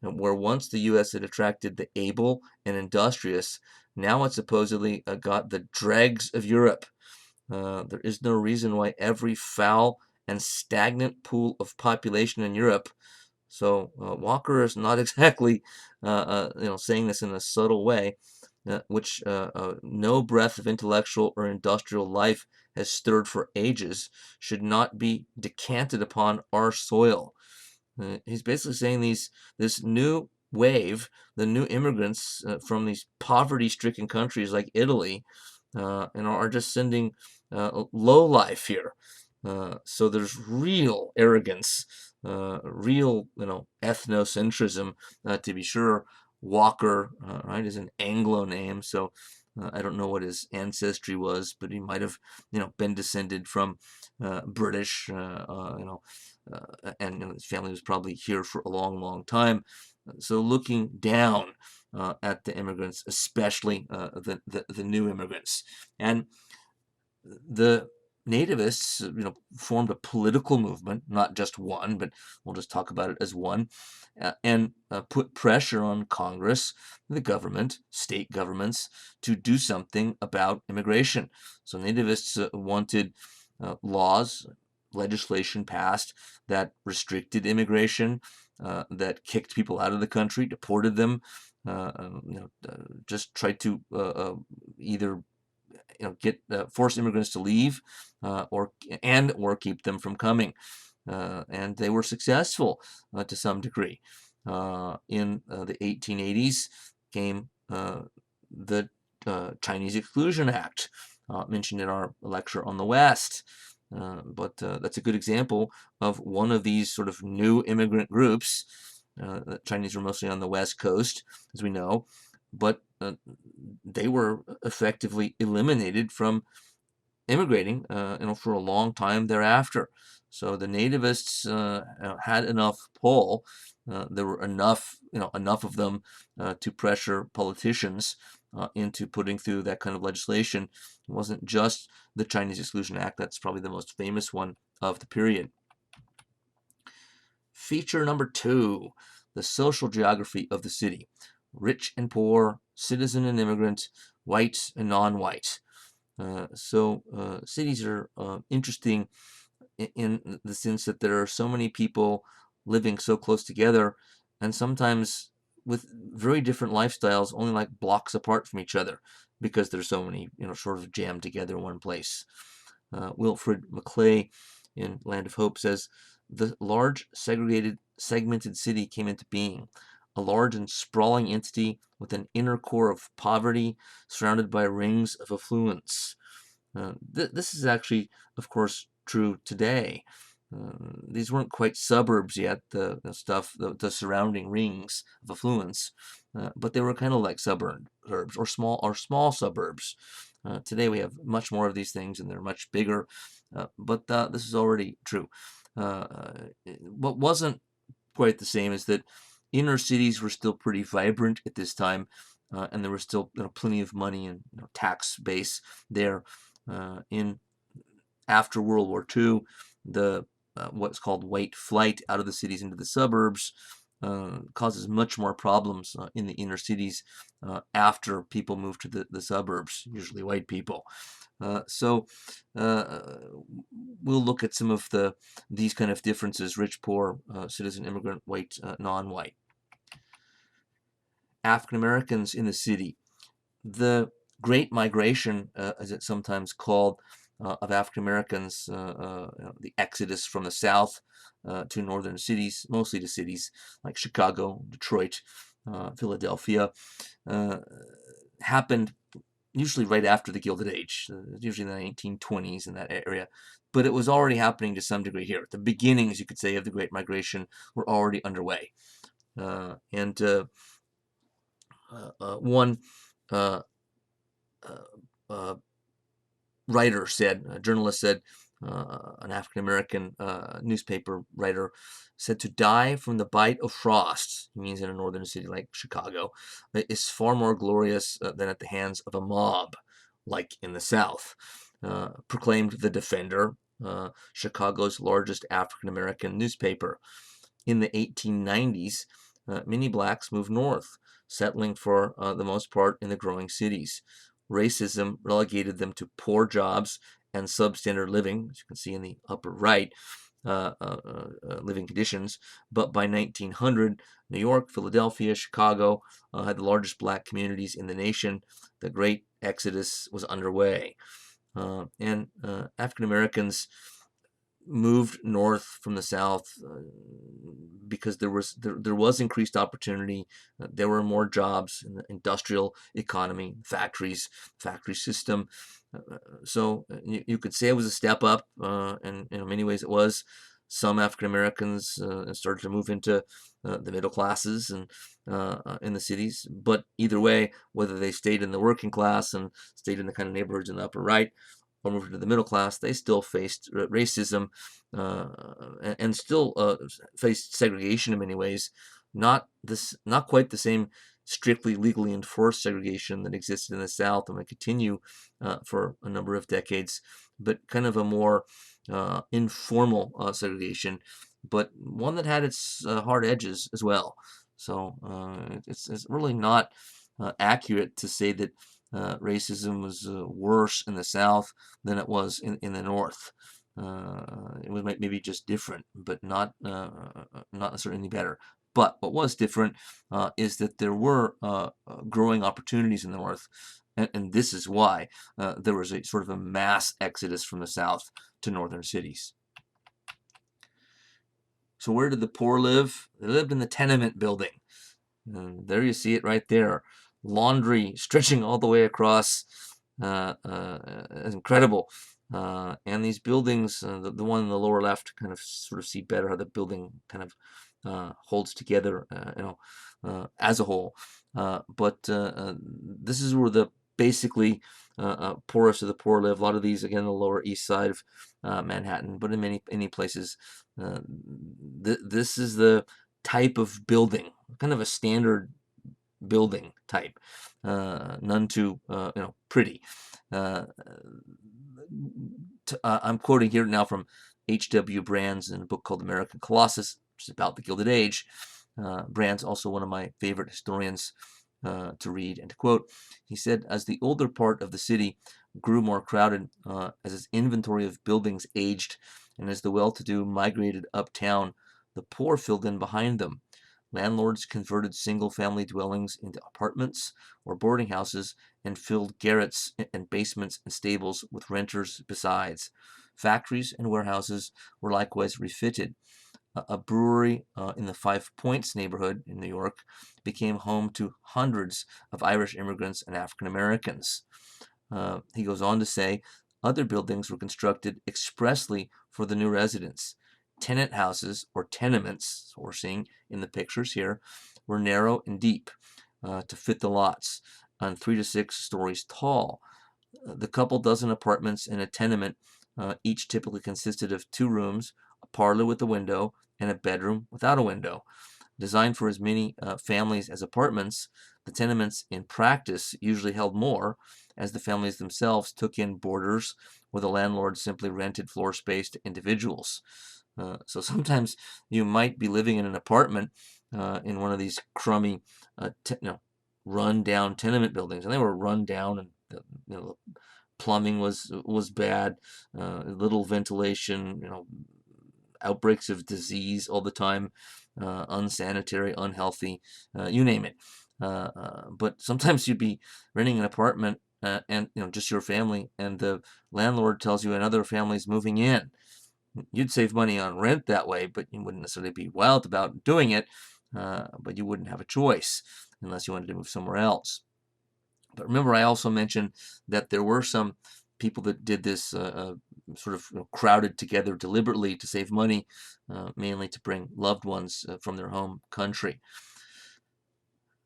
Where once the U.S. had attracted the able and industrious, now it supposedly got the dregs of Europe. There is no reason why every foul and stagnant pool of population in Europe. So Walker is not exactly, saying this in a subtle way, which no breath of intellectual or industrial life has stirred for ages should not be decanted upon our soil. He's basically saying this new wave, the new immigrants from these poverty-stricken countries like Italy, are just sending low life here. So there's real arrogance, real ethnocentrism, to be sure. Walker, right, is an Anglo name, so I don't know what his ancestry was, but he might have been descended from British, and his family was probably here for a long, long time. So looking down at the immigrants, especially the new immigrants, and the nativists, formed a political movement, not just one, but we'll just talk about it as one, and put pressure on Congress, the government, state governments, to do something about immigration. So nativists wanted laws, legislation passed that restricted immigration, that kicked people out of the country, deported them, just tried to either get force immigrants to leave, or keep them from coming, and they were successful to some degree. In the 1880s came the Chinese Exclusion Act, mentioned in our lecture on the West. But that's a good example of one of these sort of new immigrant groups. The Chinese were mostly on the West Coast, as we know, but they were effectively eliminated from immigrating, for a long time thereafter. So the nativists had enough pull. There were enough of them to pressure politicians into putting through that kind of legislation. It wasn't just the Chinese Exclusion Act. That's probably the most famous one of the period. Feature number 2, the social geography of the city. Rich and poor, citizen and immigrant, white and non-white. So cities are interesting in the sense that there are so many people living so close together, and sometimes with very different lifestyles, only like blocks apart from each other, because there's so many, sort of jammed together in one place. Wilfred Maclay in Land of Hope says, the large segmented city came into being, a large and sprawling entity with an inner core of poverty surrounded by rings of affluence. This is actually, of course, true today. These weren't quite suburbs yet, the surrounding rings of affluence, but they were kind of like suburbs or small suburbs. Today we have much more of these things, and they're much bigger, but this is already true. What wasn't quite the same is that inner cities were still pretty vibrant at this time, and there was still plenty of money and tax base there. In after World War II, the what's called white flight out of the cities into the suburbs causes much more problems in the inner cities after people move to the suburbs, usually white people. So we'll look at some of these kind of differences: rich, poor, citizen, immigrant, white, non-white. African Americans in the city. The Great Migration, as it's sometimes called, of African Americans, the exodus from the South to northern cities, mostly to cities like Chicago, Detroit, Philadelphia, happened usually right after the Gilded Age, usually in the 1920s in that area. But it was already happening to some degree here. The beginnings, you could say, of the Great Migration were already underway. And one writer said, a journalist said, an African-American newspaper writer said, to die from the bite of frost, he means in a northern city like Chicago, is far more glorious than at the hands of a mob, like in the South, proclaimed the Defender, Chicago's largest African-American newspaper. In the 1890s, many blacks moved north, settling for the most part in the growing cities. Racism relegated them to poor jobs and substandard living, as you can see in the upper right, living conditions. But by 1900, New York, Philadelphia, Chicago had the largest black communities in the nation. The Great Exodus was underway. and African Americans moved north from the south because there was increased opportunity. There were more jobs in the industrial economy, factory system. So you could say it was a step up, and in many ways it was. Some African Americans started to move into the middle classes and in the cities. But either way, whether they stayed in the working class and stayed in the kind of neighborhoods in the upper right, or moved into the middle class, they still faced racism and still faced segregation in many ways. Not quite the same strictly legally enforced segregation that existed in the South and would continue for a number of decades, but kind of a more informal segregation, but one that had its hard edges as well. So it's really not accurate to say that racism was worse in the South than it was in the North. It was maybe just different, but not necessarily any better. But what was different is that there were growing opportunities in the North, and this is why there was a sort of a mass exodus from the South to northern cities. So where did the poor live? They lived in the tenement building. And there you see it right there. Laundry stretching all the way across. It's incredible. And these buildings, the one in the lower left, kind of sort of see better how the building kind of holds together, as a whole. But this is where the basically poorest of the poor live. A lot of these, again, the Lower East Side of Manhattan, but in many places, this is the type of building, kind of a standard building type, none too pretty. I'm quoting here now from H.W. Brands in a book called American Colossus, which is about the Gilded Age. Brands, also one of my favorite historians to read and to quote. He said, as the older part of the city grew more crowded, as its inventory of buildings aged, and as the well-to-do migrated uptown, the poor filled in behind them. Landlords converted single-family dwellings into apartments or boarding houses and filled garrets and basements and stables with renters besides. Factories and warehouses were likewise refitted. A brewery in the Five Points neighborhood in New York became home to hundreds of Irish immigrants and African Americans. He goes on to say, other buildings were constructed expressly for the new residents. Tenant houses, or tenements, we're seeing in the pictures here, were narrow and deep to fit the lots, and 3 to 6 stories tall. The couple dozen apartments in a tenement each typically consisted of 2 rooms, a parlor with a window, and a bedroom without a window. Designed for as many families as apartments, the tenements in practice usually held more, as the families themselves took in boarders, or the landlord simply rented floor space to individuals. So sometimes you might be living in an apartment in one of these crummy, run-down tenement buildings, and they were run down, and the plumbing was bad, little ventilation, outbreaks of disease all the time, unsanitary, unhealthy, you name it. But sometimes you'd be renting an apartment and just your family, and the landlord tells you another family's moving in. You'd save money on rent that way, but you wouldn't necessarily be wild about doing it, but you wouldn't have a choice unless you wanted to move somewhere else. But remember, I also mentioned that there were some people that did this sort of crowded together deliberately to save money, mainly to bring loved ones from their home country.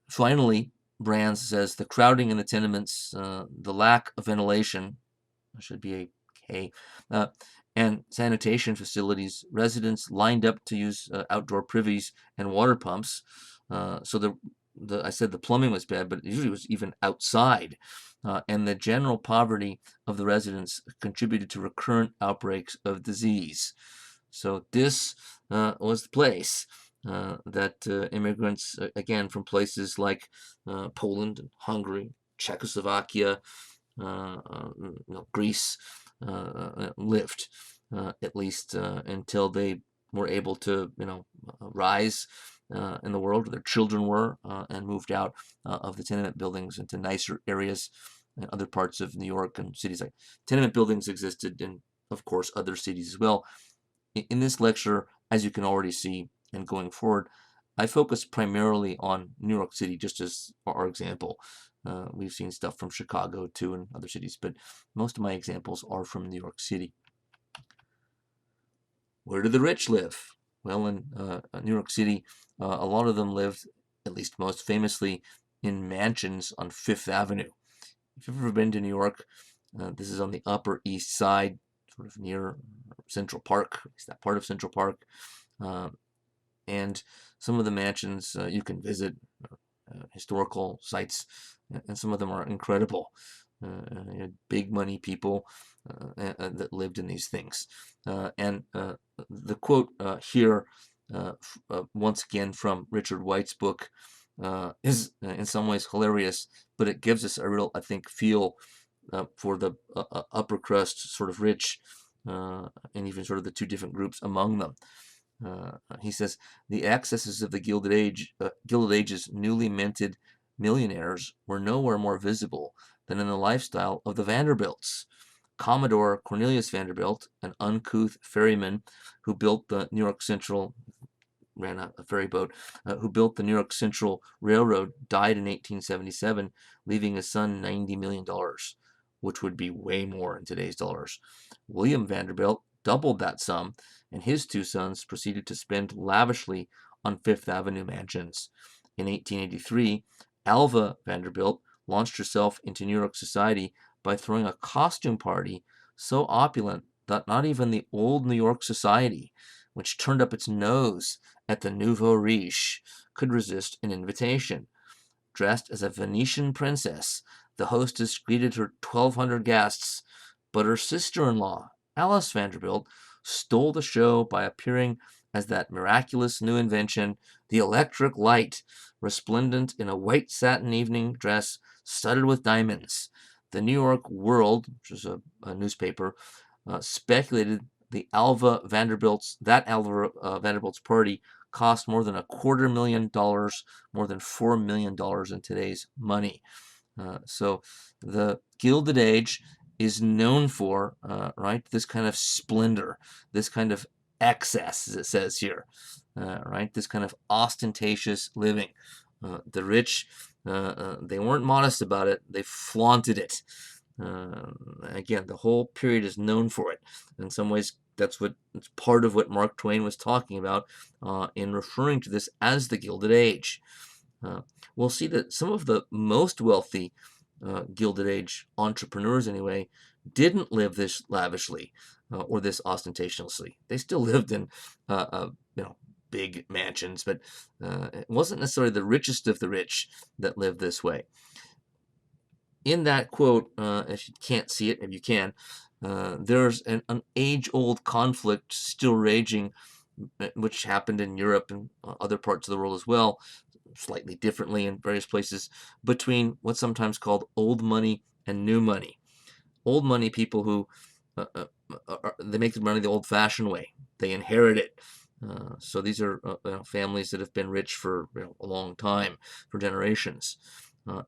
Finally, Brands says the crowding in the tenements, the lack of ventilation, should be a K, and sanitation facilities, residents lined up to use outdoor privies and water pumps. So I said the plumbing was bad, but it usually was even outside. And the general poverty of the residents contributed to recurrent outbreaks of disease. So this was the place that immigrants, again, from places like Poland, Hungary, Czechoslovakia, Greece, lived, at least until they were able to, rise in the world, their children were, and moved out of the tenement buildings into nicer areas and other parts of New York and cities like tenement buildings existed in, of course, other cities as well. In this lecture, as you can already see, and going forward, I focus primarily on New York City, just as our example. We've seen stuff from Chicago too and other cities, but most of my examples are from New York City. Where do the rich live? Well, in New York City, a lot of them lived, at least most famously, in mansions on Fifth Avenue. If you've ever been to New York, this is on the Upper East Side, sort of near Central Park, at least that part of Central Park. And some of the mansions you can visit, historical sites, and some of them are incredible. Big money people that lived in these things. And the quote here, once again from Richard White's book, is in some ways hilarious, but it gives us a real, I think, feel for the upper crust, sort of rich, and even sort of the two different groups among them. He says, the excesses of the Gilded Age's newly minted millionaires were nowhere more visible than in the lifestyle of the Vanderbilts. Commodore Cornelius Vanderbilt, an uncouth ferryman who built the New York Central, ran a ferry boat, who built the New York Central Railroad, died in 1877, leaving his son $90 million, which would be way more in today's dollars. William Vanderbilt doubled that sum, and his two sons proceeded to spend lavishly on Fifth Avenue mansions. In 1883, Alva Vanderbilt launched herself into New York society by throwing a costume party so opulent that not even the old New York society, which turned up its nose at the nouveau riche, could resist an invitation. Dressed as a Venetian princess, the hostess greeted her 1,200 guests, but her sister-in-law, Alice Vanderbilt, stole the show by appearing as that miraculous new invention, the electric light, resplendent in a white satin evening dress studded with diamonds. The New York World, which is a newspaper, speculated that Alva Vanderbilt's party cost more than $250,000, more than $4 million in today's money. So the Gilded Age is known for, right, this kind of splendor, this kind of excess, as it says here, right, this kind of ostentatious living. The rich, they weren't modest about it, they flaunted it. Again, the whole period is known for it. In some ways, it's part of what Mark Twain was talking about in referring to this as the Gilded Age. We'll see that some of the most wealthy Gilded Age entrepreneurs, anyway, didn't live this lavishly or this ostentatiously. They still lived in, big mansions, but it wasn't necessarily the richest of the rich that lived this way. In that quote, if you can't see it, if you can, there's an age-old conflict still raging, which happened in Europe and other parts of the world as well, slightly differently in various places, between what's sometimes called old money and new money. Old money people who they make their money the old-fashioned way. They inherit it. So these are families that have been rich for a long time, for generations.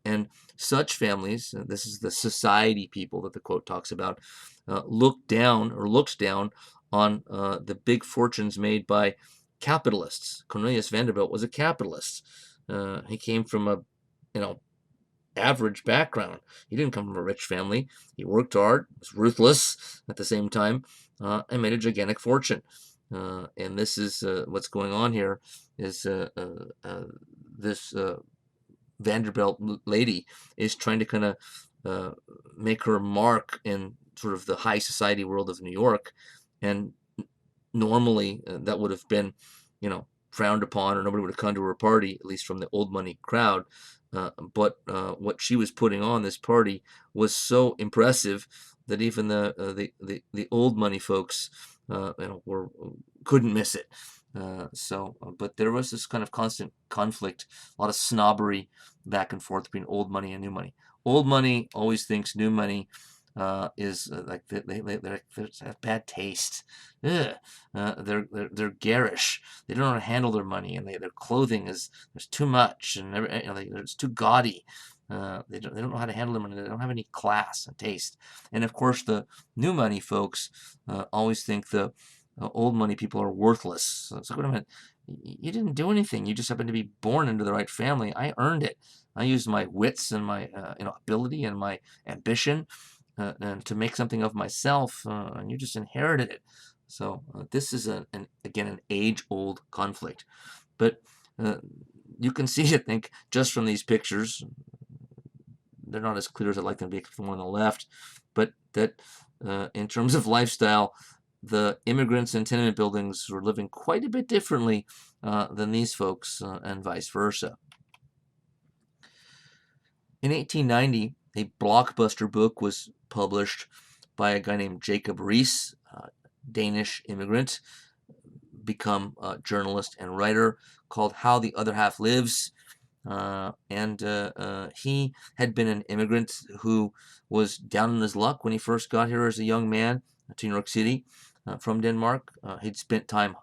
And such families, this is the society people that the quote talks about, looked down on the big fortunes made by capitalists. Cornelius Vanderbilt was a capitalist. He came from a, average background. He didn't come from a rich family. He worked hard, was ruthless at the same time, and made a gigantic fortune. And this is what's going on here is this Vanderbilt lady is trying to kind of make her mark in sort of the high society world of New York. And normally that would have been, frowned upon, or nobody would have come to her party, at least from the old money crowd. But what she was putting on this party was so impressive that even the old money folks, couldn't miss it. But there was this kind of constant conflict, a lot of snobbery back and forth between old money and new money. Old money always thinks new money is like they have bad taste. They're garish. They don't know how to handle their money, and their clothing there's too much, and it's too gaudy. They don't know how to handle their money. They don't have any class and taste. And of course, the new money folks always think the old money people are worthless. So it's like, wait a minute, you didn't do anything. You just happened to be born into the right family. I earned it. I used my wits and my ability and my ambition and to make something of myself, and you just inherited it. So this is again an age-old conflict. But you can see, I think, just from these pictures, they're not as clear as I'd like them to be from on the left, but that in terms of lifestyle, the immigrants in tenement buildings were living quite a bit differently than these folks, and vice versa. In 1890, a blockbuster book was published by a guy named Jacob RIIS, Danish immigrant, become a journalist and writer, called How the Other Half Lives. He had been an immigrant who was down on his luck when he first got here as a young man to New York City from Denmark. He'd spent time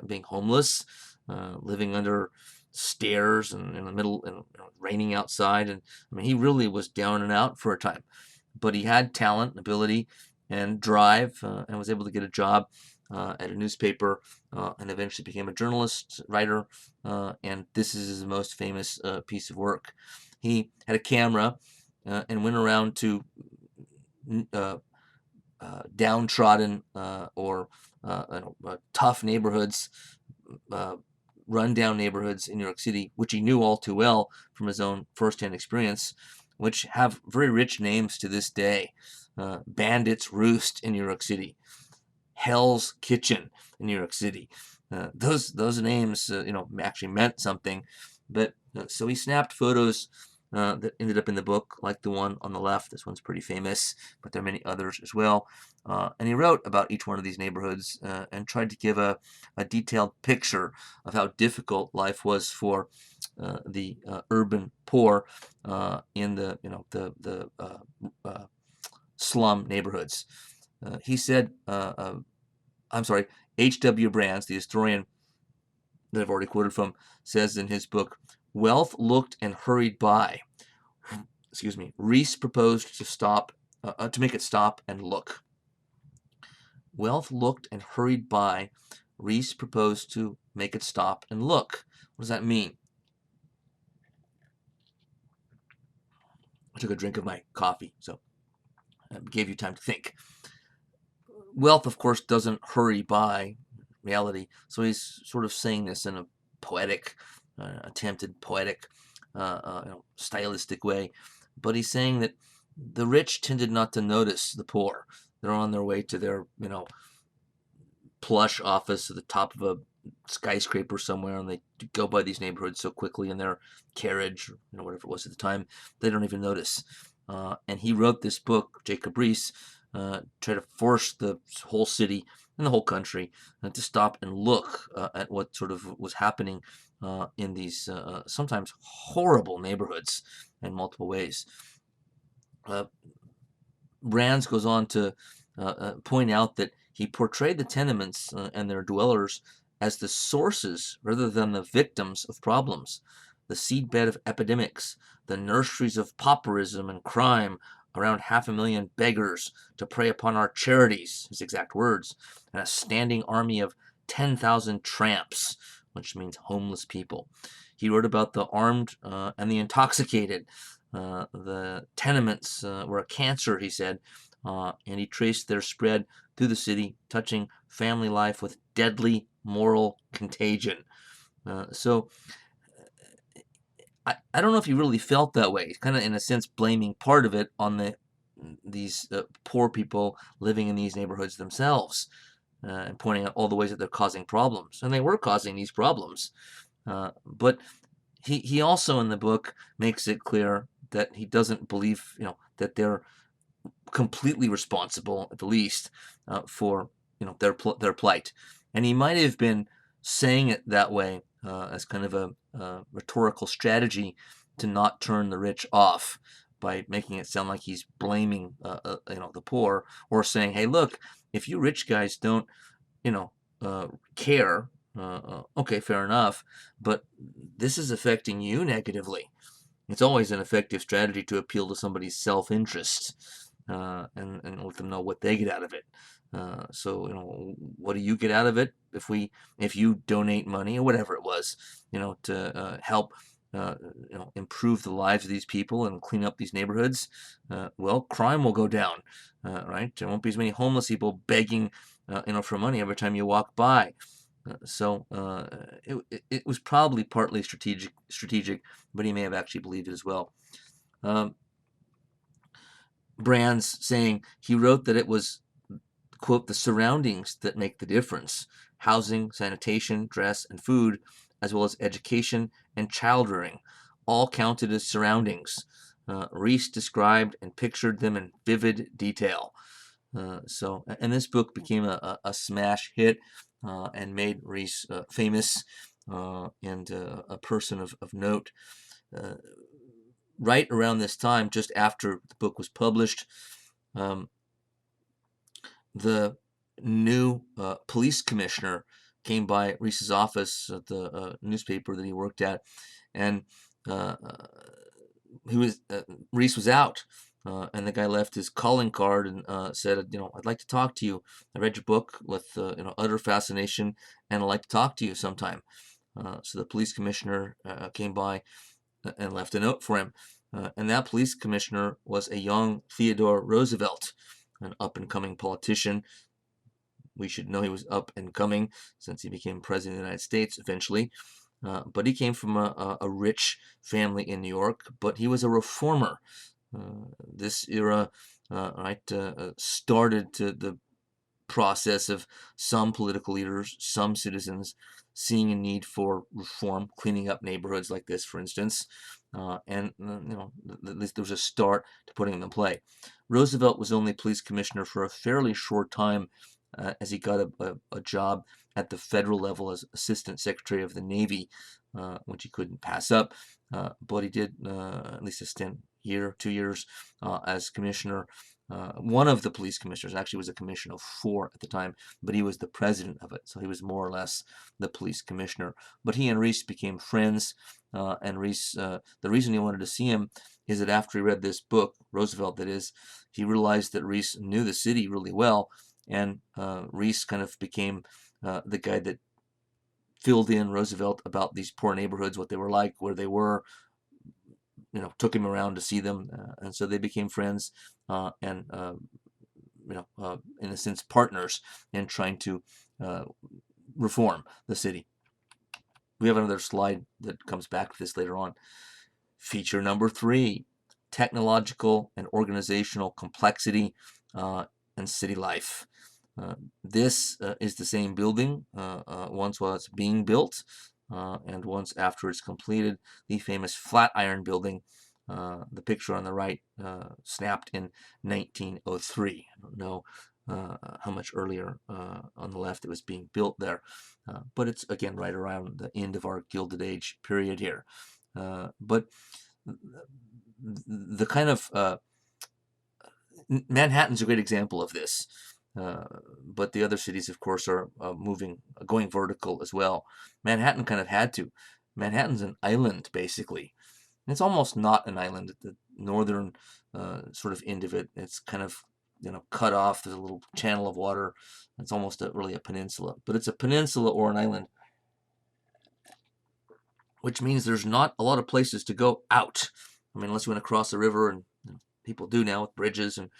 being homeless, living under stairs and in the middle, and raining outside. And I mean, he really was down and out for a time. But he had talent, ability, and drive, and was able to get a job at a newspaper, and eventually became a journalist, writer, and this is his most famous piece of work. He had a camera and went around to downtrodden or tough neighborhoods, rundown neighborhoods in New York City, which he knew all too well from his own firsthand experience, which have very rich names to this day. Bandit's Roost in New York City, Hell's Kitchen in New York City. Those names, actually meant something. But so he snapped photos that ended up in the book, like the one on the left. This one's pretty famous, but there are many others as well. And he wrote about each one of these neighborhoods and tried to give a detailed picture of how difficult life was for the urban poor in the slum neighborhoods. He said, H.W. Brands, the historian that I've already quoted from, says in his book, "Wealth looked and hurried by." RIIS proposed to make it stop and look. Wealth looked and hurried by. RIIS proposed to make it stop and look. What does that mean? I took a drink of my coffee, so I gave you time to think. Wealth, of course, doesn't hurry by reality, so he's sort of saying this in a poetic, attempted poetic, stylistic way, but he's saying that the rich tended not to notice the poor. They're on their way to their, plush office at the top of a skyscraper somewhere, and they go by these neighborhoods so quickly in their carriage, whatever it was at the time, they don't even notice. And he wrote this book, Jacob RIIS, try to force the whole city and the whole country to stop and look at what sort of was happening in these sometimes horrible neighborhoods in multiple ways. Brands goes on to point out that he portrayed the tenements and their dwellers as the sources rather than the victims of problems, the seedbed of epidemics, the nurseries of pauperism and crime, around 500,000 beggars to prey upon our charities, his exact words, and a standing army of 10,000 tramps, which means homeless people. He wrote about the armed and the intoxicated. The tenements were a cancer, he said, and he traced their spread through the city, touching family life with deadly moral contagion. So I don't know if he really felt that way. He's kind of, in a sense, blaming part of it on these poor people living in these neighborhoods themselves, and pointing out all the ways that they're causing problems. And they were causing these problems. But he also, in the book, makes it clear that he doesn't believe, that they're completely responsible, at the least, for their plight. And he might have been saying it that way as kind of a rhetorical strategy to not turn the rich off by making it sound like he's blaming the poor, or saying, hey, look, if you rich guys don't care, okay, fair enough, but this is affecting you negatively. It's always an effective strategy to appeal to somebody's self-interest and let them know what they get out of it. So, what do you get out of it if you donate money or whatever it was, to help improve the lives of these people and clean up these neighborhoods? Well, crime will go down, right? There won't be as many homeless people begging, for money every time you walk by. It was probably partly strategic, but he may have actually believed it as well. Brands saying he wrote that it was, quote, the surroundings that make the difference: housing, sanitation, dress, and food, as well as education and child rearing, all counted as surroundings. RIIS described and pictured them in vivid detail. And this book became a smash hit and made RIIS famous and a person of note. Right around this time, just after the book was published, the new police commissioner came by RIIS's office at the newspaper that he worked at, and RIIS was out, and the guy left his calling card and said, I'd like to talk to you. I read your book with utter fascination, and I'd like to talk to you sometime. So the police commissioner came by and left a note for him, and that police commissioner was a young Theodore Roosevelt, an up-and-coming politician. We should know he was up and coming since he became president of the United States eventually. But he came from a rich family in New York, but he was a reformer. This era started the process of some political leaders, some citizens seeing a need for reform, cleaning up neighborhoods like this, for instance, and at least there was a start to putting them in play. Roosevelt was only police commissioner for a fairly short time, as he got a job at the federal level as Assistant Secretary of the Navy, which he couldn't pass up, but he did at least a stint, 2 years, as commissioner. One of the police commissioners actually was a commission of 4 at the time, but he was the president of it, so he was more or less the police commissioner. But he and RIIS became friends, and RIIS, the reason he wanted to see him is that after he read this book, Roosevelt that is, he realized that RIIS knew the city really well, and RIIS kind of became the guy that filled in Roosevelt about these poor neighborhoods, what they were like, where they were, took him around to see them, and so they became friends and in a sense partners in trying to reform the city. We have another slide that comes back to this later on. Feature number 3: technological and organizational complexity and city life. This is the same building once while it's being built, and once after it's completed, the famous Flatiron Building, the picture on the right, snapped in 1903. I don't know how much earlier on the left it was being built there, but it's again right around the end of our Gilded Age period here. But the kind of Manhattan's a great example of this. But the other cities, of course, are going vertical as well. Manhattan kind of had to. Manhattan's an island, basically. And it's almost not an island at the northern sort of end of it. It's kind of, cut off. There's a little channel of water. It's almost really a peninsula. But it's a peninsula or an island, which means there's not a lot of places to go out. I mean, unless you want to cross a river, and people do now with bridges and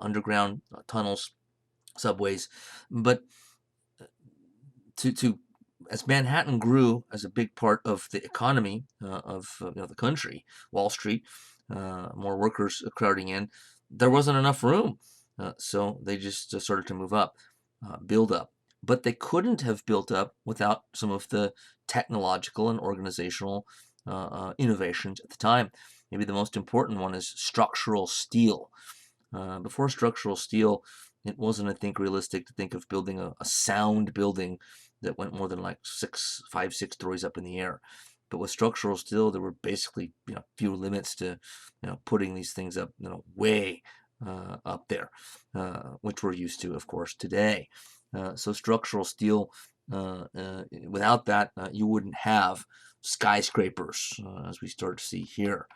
underground tunnels, subways. But as Manhattan grew as a big part of the economy of the country, Wall Street, more workers crowding in, there wasn't enough room, so they just started to move up, build up. But they couldn't have built up without some of the technological and organizational innovations at the time. Maybe the most important one is structural steel. Before structural steel, it wasn't, I think, realistic to think of building a sound building that went more than like 5, 6 stories up in the air. But with structural steel, there were basically few limits to putting these things up way up there, which we're used to, of course, today. So structural steel, without that, you wouldn't have skyscrapers, as we start to see here.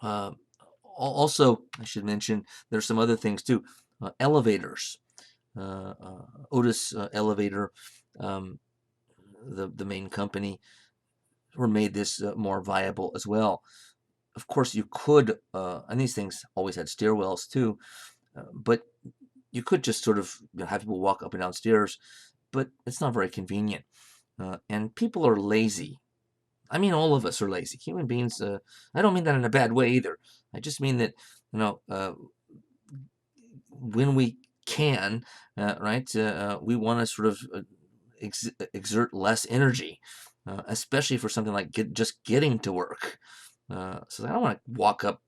Also, I should mention there's some other things too. Elevators. Otis Elevator, um, the main company, made this more viable as well. Of course, you could, and these things always had stairwells too, but you could just sort of have people walk up and down stairs, but it's not very convenient. And people are lazy. I mean, all of us are lazy. Human beings, I don't mean that in a bad way either. I just mean that, when we can, right, we want to sort of exert less energy, especially for something like just getting to work. So I don't want to walk up,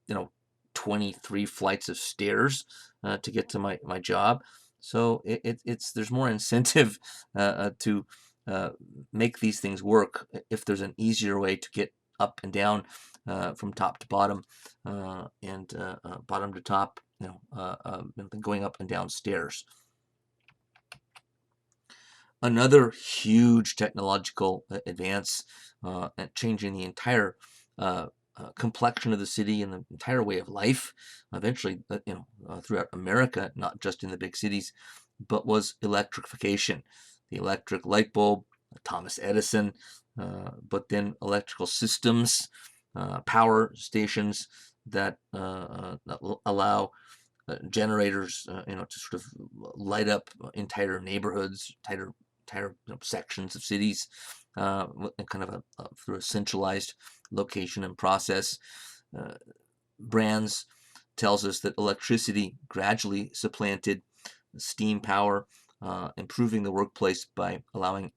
23 flights of stairs to get to my job. So it's there's more incentive to make these things work if there's an easier way to get up and down from top to bottom and bottom to top, going up and down stairs. Another huge technological advance and changing the entire complexion of the city and the entire way of life, eventually, throughout America, not just in the big cities, but was electrification. The electric light bulb, Thomas Edison, but then electrical systems, power stations that allow generators, to sort of light up entire neighborhoods, entire sections of cities, kind of through a centralized location and process. Brands tells us that electricity gradually supplanted steam power, improving the workplace by allowing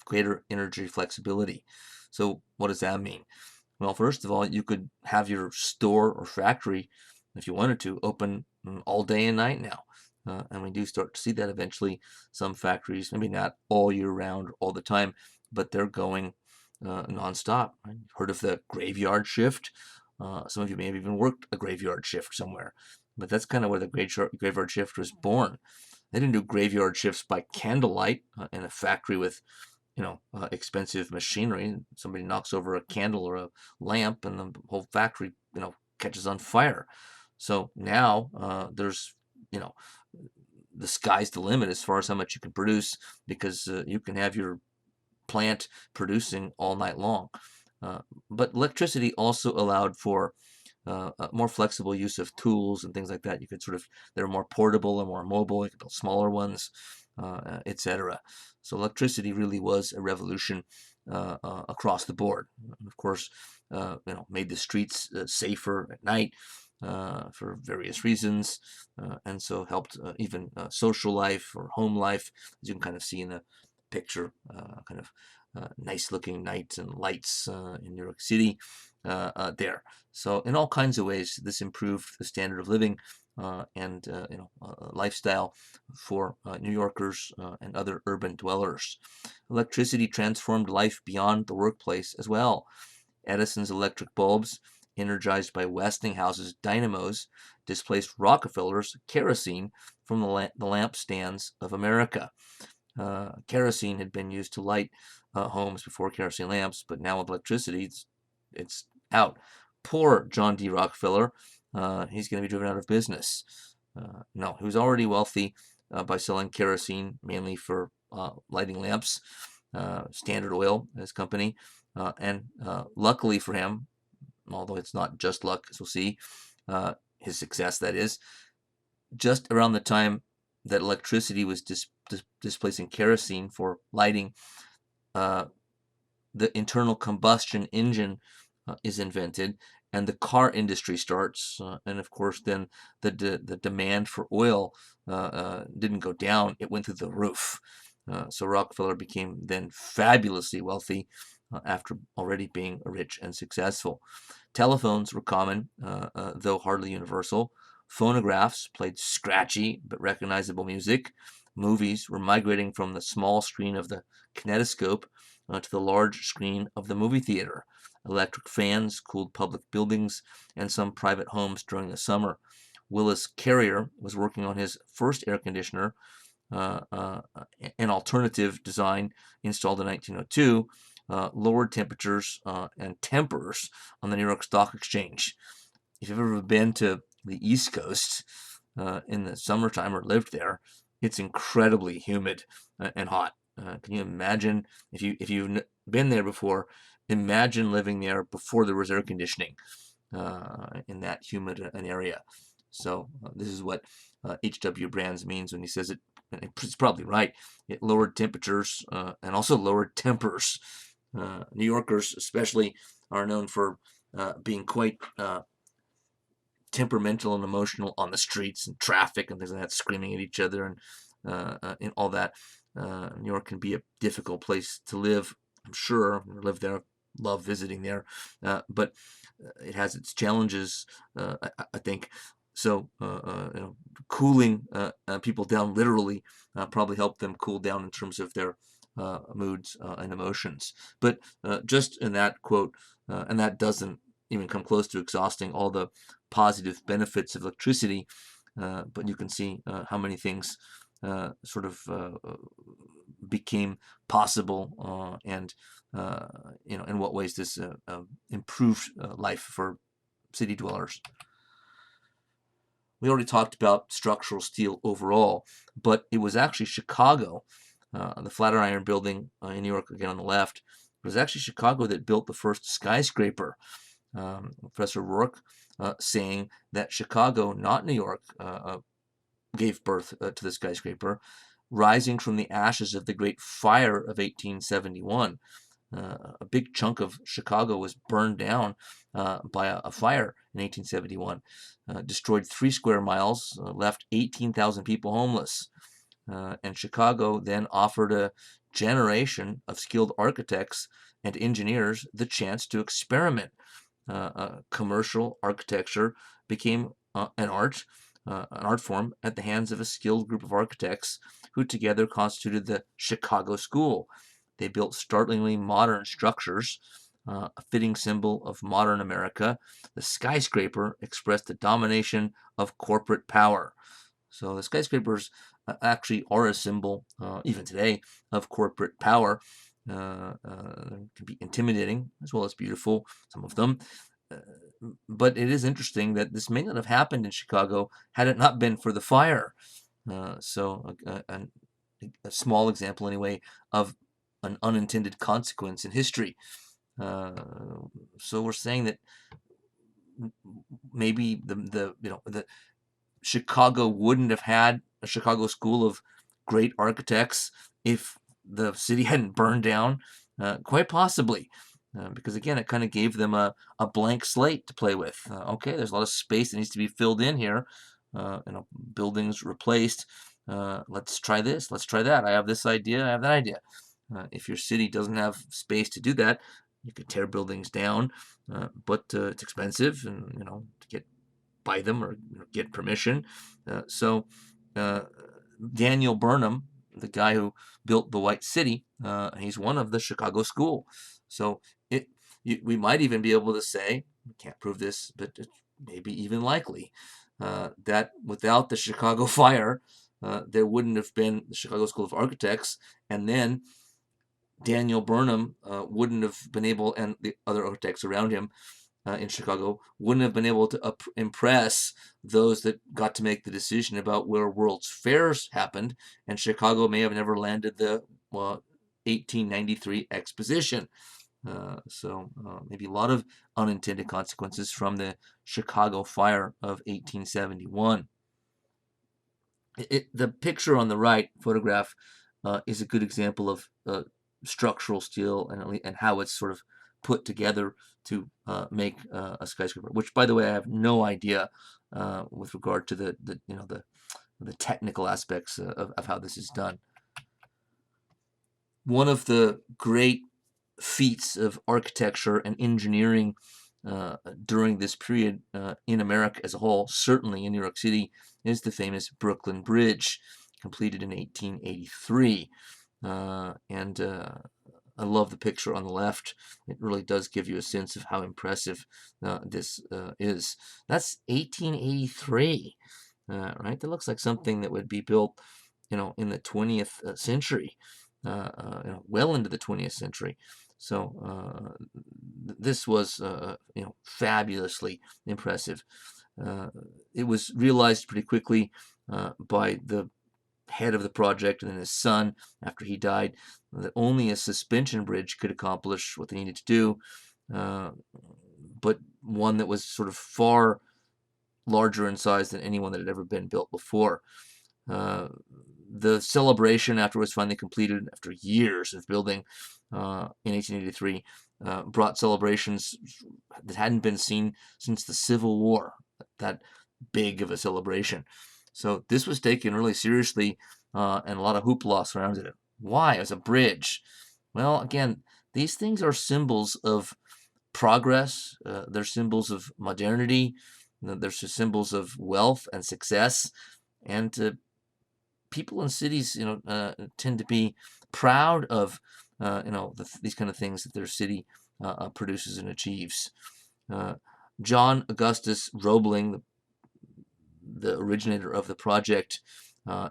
greater energy flexibility. So what does that mean? Well, first of all, you could have your store or factory, if you wanted to, open all day and night now. And we do start to see that eventually. Some factories, maybe not all year round, all the time, but they're going nonstop. Right? You've heard of the graveyard shift. Some of you may have even worked a graveyard shift somewhere. But that's kind of where the graveyard shift was born. They didn't do graveyard shifts by candlelight in a factory with expensive machinery. Somebody knocks over a candle or a lamp and the whole factory, catches on fire. So now there's, the sky's the limit as far as how much you can produce, because you can have your plant producing all night long. But electricity also allowed for a more flexible use of tools and things like that. You could they're more portable and more mobile. You could build smaller ones, etc. So electricity really was a revolution across the board. And of course, made the streets safer at night for various reasons, and so helped even social life or home life, as you can kind of see in the picture, nice looking nights and lights in New York City there. So in all kinds of ways, this improved the standard of living and lifestyle for New Yorkers and other urban dwellers. Electricity transformed life beyond the workplace as well. Edison's electric bulbs, energized by Westinghouse's dynamos, displaced Rockefeller's kerosene from the lampstands of America. Kerosene had been used to light homes before kerosene lamps, but now with electricity, it's out. Poor John D. Rockefeller, he's going to be driven out of business. No, he was already wealthy by selling kerosene, mainly for lighting lamps. Standard Oil, his company, and luckily for him, although it's not just luck, as we'll see, his success, that is, just around the time that electricity was displacing kerosene for lighting, the internal combustion engine is invented, and the car industry starts. And of course, then the demand for oil didn't go down; it went through the roof. So Rockefeller became then fabulously wealthy after already being rich and successful. Telephones were common, though hardly universal. Phonographs played scratchy but recognizable music. Movies were migrating from the small screen of the kinetoscope to the large screen of the movie theater. Electric fans cooled public buildings and some private homes during the summer. Willis Carrier was working on his first air conditioner an alternative design installed in 1902 lowered temperatures and tempers on the New York Stock Exchange. If you've ever been to the East Coast in the summertime or lived there, it's incredibly humid and hot. Can you imagine if you've been there before? Imagine living there before there was air conditioning in that humid an area. So this is what H.W. Brands means when he says it. It's probably right. It lowered temperatures and also lowered tempers. New Yorkers, especially, are known for being quite temperamental and emotional on the streets and traffic and things like that, screaming at each other and all that. New York can be a difficult place to live. I'm sure I live there, love visiting there, but it has its challenges. I think so. Cooling people down literally probably helped them cool down in terms of their moods and emotions. But just in that quote, and that doesn't even come close to exhausting all the positive benefits of electricity, but you can see how many things sort of became possible and in what ways this improved life for city dwellers. We already talked about structural steel overall, but it was actually Chicago, the Flatiron Building in New York, again on the left. It was actually Chicago that built the first skyscraper. Professor Rourke saying that Chicago, not New York, gave birth to the skyscraper, rising from the ashes of the Great Fire of 1871. A big chunk of Chicago was burned down by a fire in 1871, destroyed 3 square miles, left 18,000 people homeless. And Chicago then offered a generation of skilled architects and engineers the chance to experiment. Commercial architecture became an art form at the hands of a skilled group of architects who together constituted the Chicago School. They built startlingly modern structures, a fitting symbol of modern America. The skyscraper expressed the domination of corporate power. So the skyscrapers actually are a symbol, even today, of corporate power. Can be intimidating as well as beautiful, some of them. But it is interesting that this may not have happened in Chicago had it not been for the fire. So a small example, anyway, of an unintended consequence in history. So we're saying that maybe the Chicago wouldn't have had a Chicago School of great architects if the city hadn't burned down. Quite possibly. Because again, it kind of gave them a blank slate to play with. Okay, there's a lot of space that needs to be filled in here. Buildings replaced. Let's try this. Let's try that. I have this idea. I have that idea. If your city doesn't have space to do that, you could tear buildings down, but it's expensive, and to buy them or get permission. So Daniel Burnham, the guy who built the White City, he's one of the Chicago School. So we might even be able to say, we can't prove this, but it's maybe even likely, that without the Chicago fire, there wouldn't have been the Chicago School of Architects, and then Daniel Burnham wouldn't have been able, and the other architects around him in Chicago, wouldn't have been able to impress those that got to make the decision about where World's Fairs happened, and Chicago may have never landed the 1893 exposition. So maybe a lot of unintended consequences from the Chicago fire of 1871. The picture on the right, photograph, is a good example of structural steel and how it's sort of put together to make a skyscraper. Which, by the way, I have no idea with regard to the technical aspects of how this is done. One of the great feats of architecture and engineering during this period in America as a whole, certainly in New York City, is the famous Brooklyn Bridge, completed in 1883. And I love the picture on the left. It really does give you a sense of how impressive this is. That's 1883, right? That looks like something that would be built in the 20th century, well into the 20th century. So this was, fabulously impressive. It was realized pretty quickly by the head of the project and then his son after he died, that only a suspension bridge could accomplish what they needed to do, but one that was sort of far larger in size than anyone that had ever been built before. The celebration after it was finally completed, after years of building in 1883, brought celebrations that hadn't been seen since the Civil War, that big of a celebration. So this was taken really seriously, and a lot of hoopla surrounded it. Why? As a bridge. Well, again, these things are symbols of progress. They're symbols of modernity. They're symbols of wealth and success. And people in cities, tend to be proud of, these kind of things that their city produces and achieves. John Augustus Roebling, the originator of the project,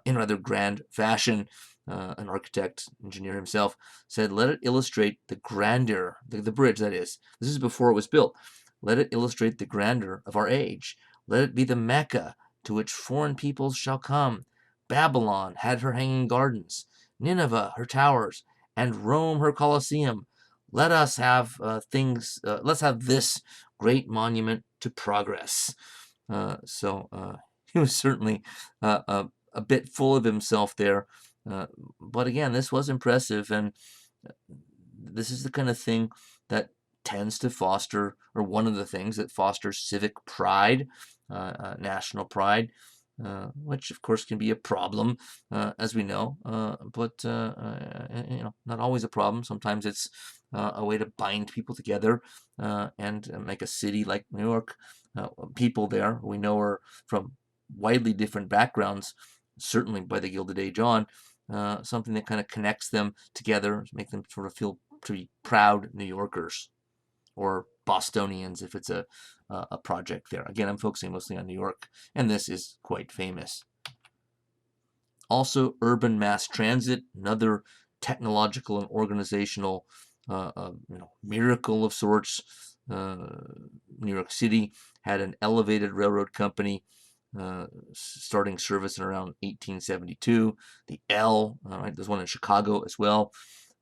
in rather grand fashion, an architect, engineer himself, said, "Let it illustrate the grandeur, the bridge, that is. This is before it was built. Let it illustrate the grandeur of our age. Let it be the Mecca to which foreign peoples shall come. Babylon had her hanging gardens, Nineveh her towers, and Rome her Colosseum. Let us have let's have this great monument to progress." So he was certainly a bit full of himself there. But again, this was impressive, and this is the kind of thing that tends to foster, or one of the things that fosters civic pride, national pride, which of course can be a problem, as we know, but not always a problem. Sometimes it's a way to bind people together and make a city like New York, people there we know are from widely different backgrounds, certainly by the Gilded Age on, something that kind of connects them together, make them sort of feel to be proud New Yorkers, or Bostonians if it's a project there. Again, I'm focusing mostly on New York, and this is quite famous. Also, urban mass transit, another technological and organizational miracle of sorts. New York City had an elevated railroad company starting service in around 1872. The L, there's one in Chicago as well.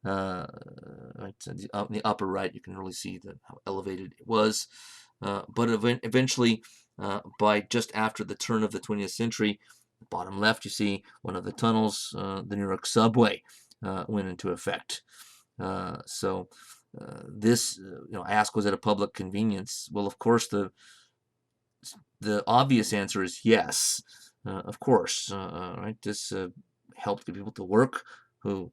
Right, in the upper right, you can really see how elevated it was. But eventually, by just after the turn of the 20th century, bottom left, you see one of the tunnels, the New York subway, went into effect. So this, I ask, was it a public convenience? Well, of course, the obvious answer is yes. Of course, right? This helped get people to work who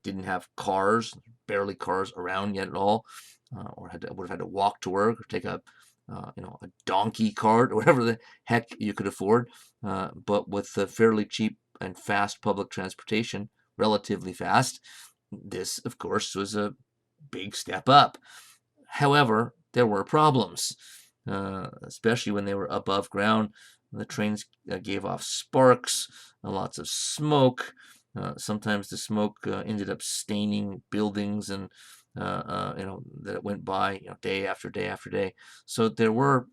didn't have cars, barely cars around yet at all, or would have had to walk to work, or take a donkey cart, or whatever the heck you could afford. But with the fairly cheap and fast public transportation, relatively fast, this, of course, was a big step up. However, there were problems, especially when they were above ground. The trains gave off sparks, lots of smoke. Sometimes the smoke ended up staining buildings, and that it went by day after day after day. So there were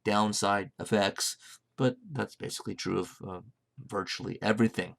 downside effects, but that's basically true of virtually everything.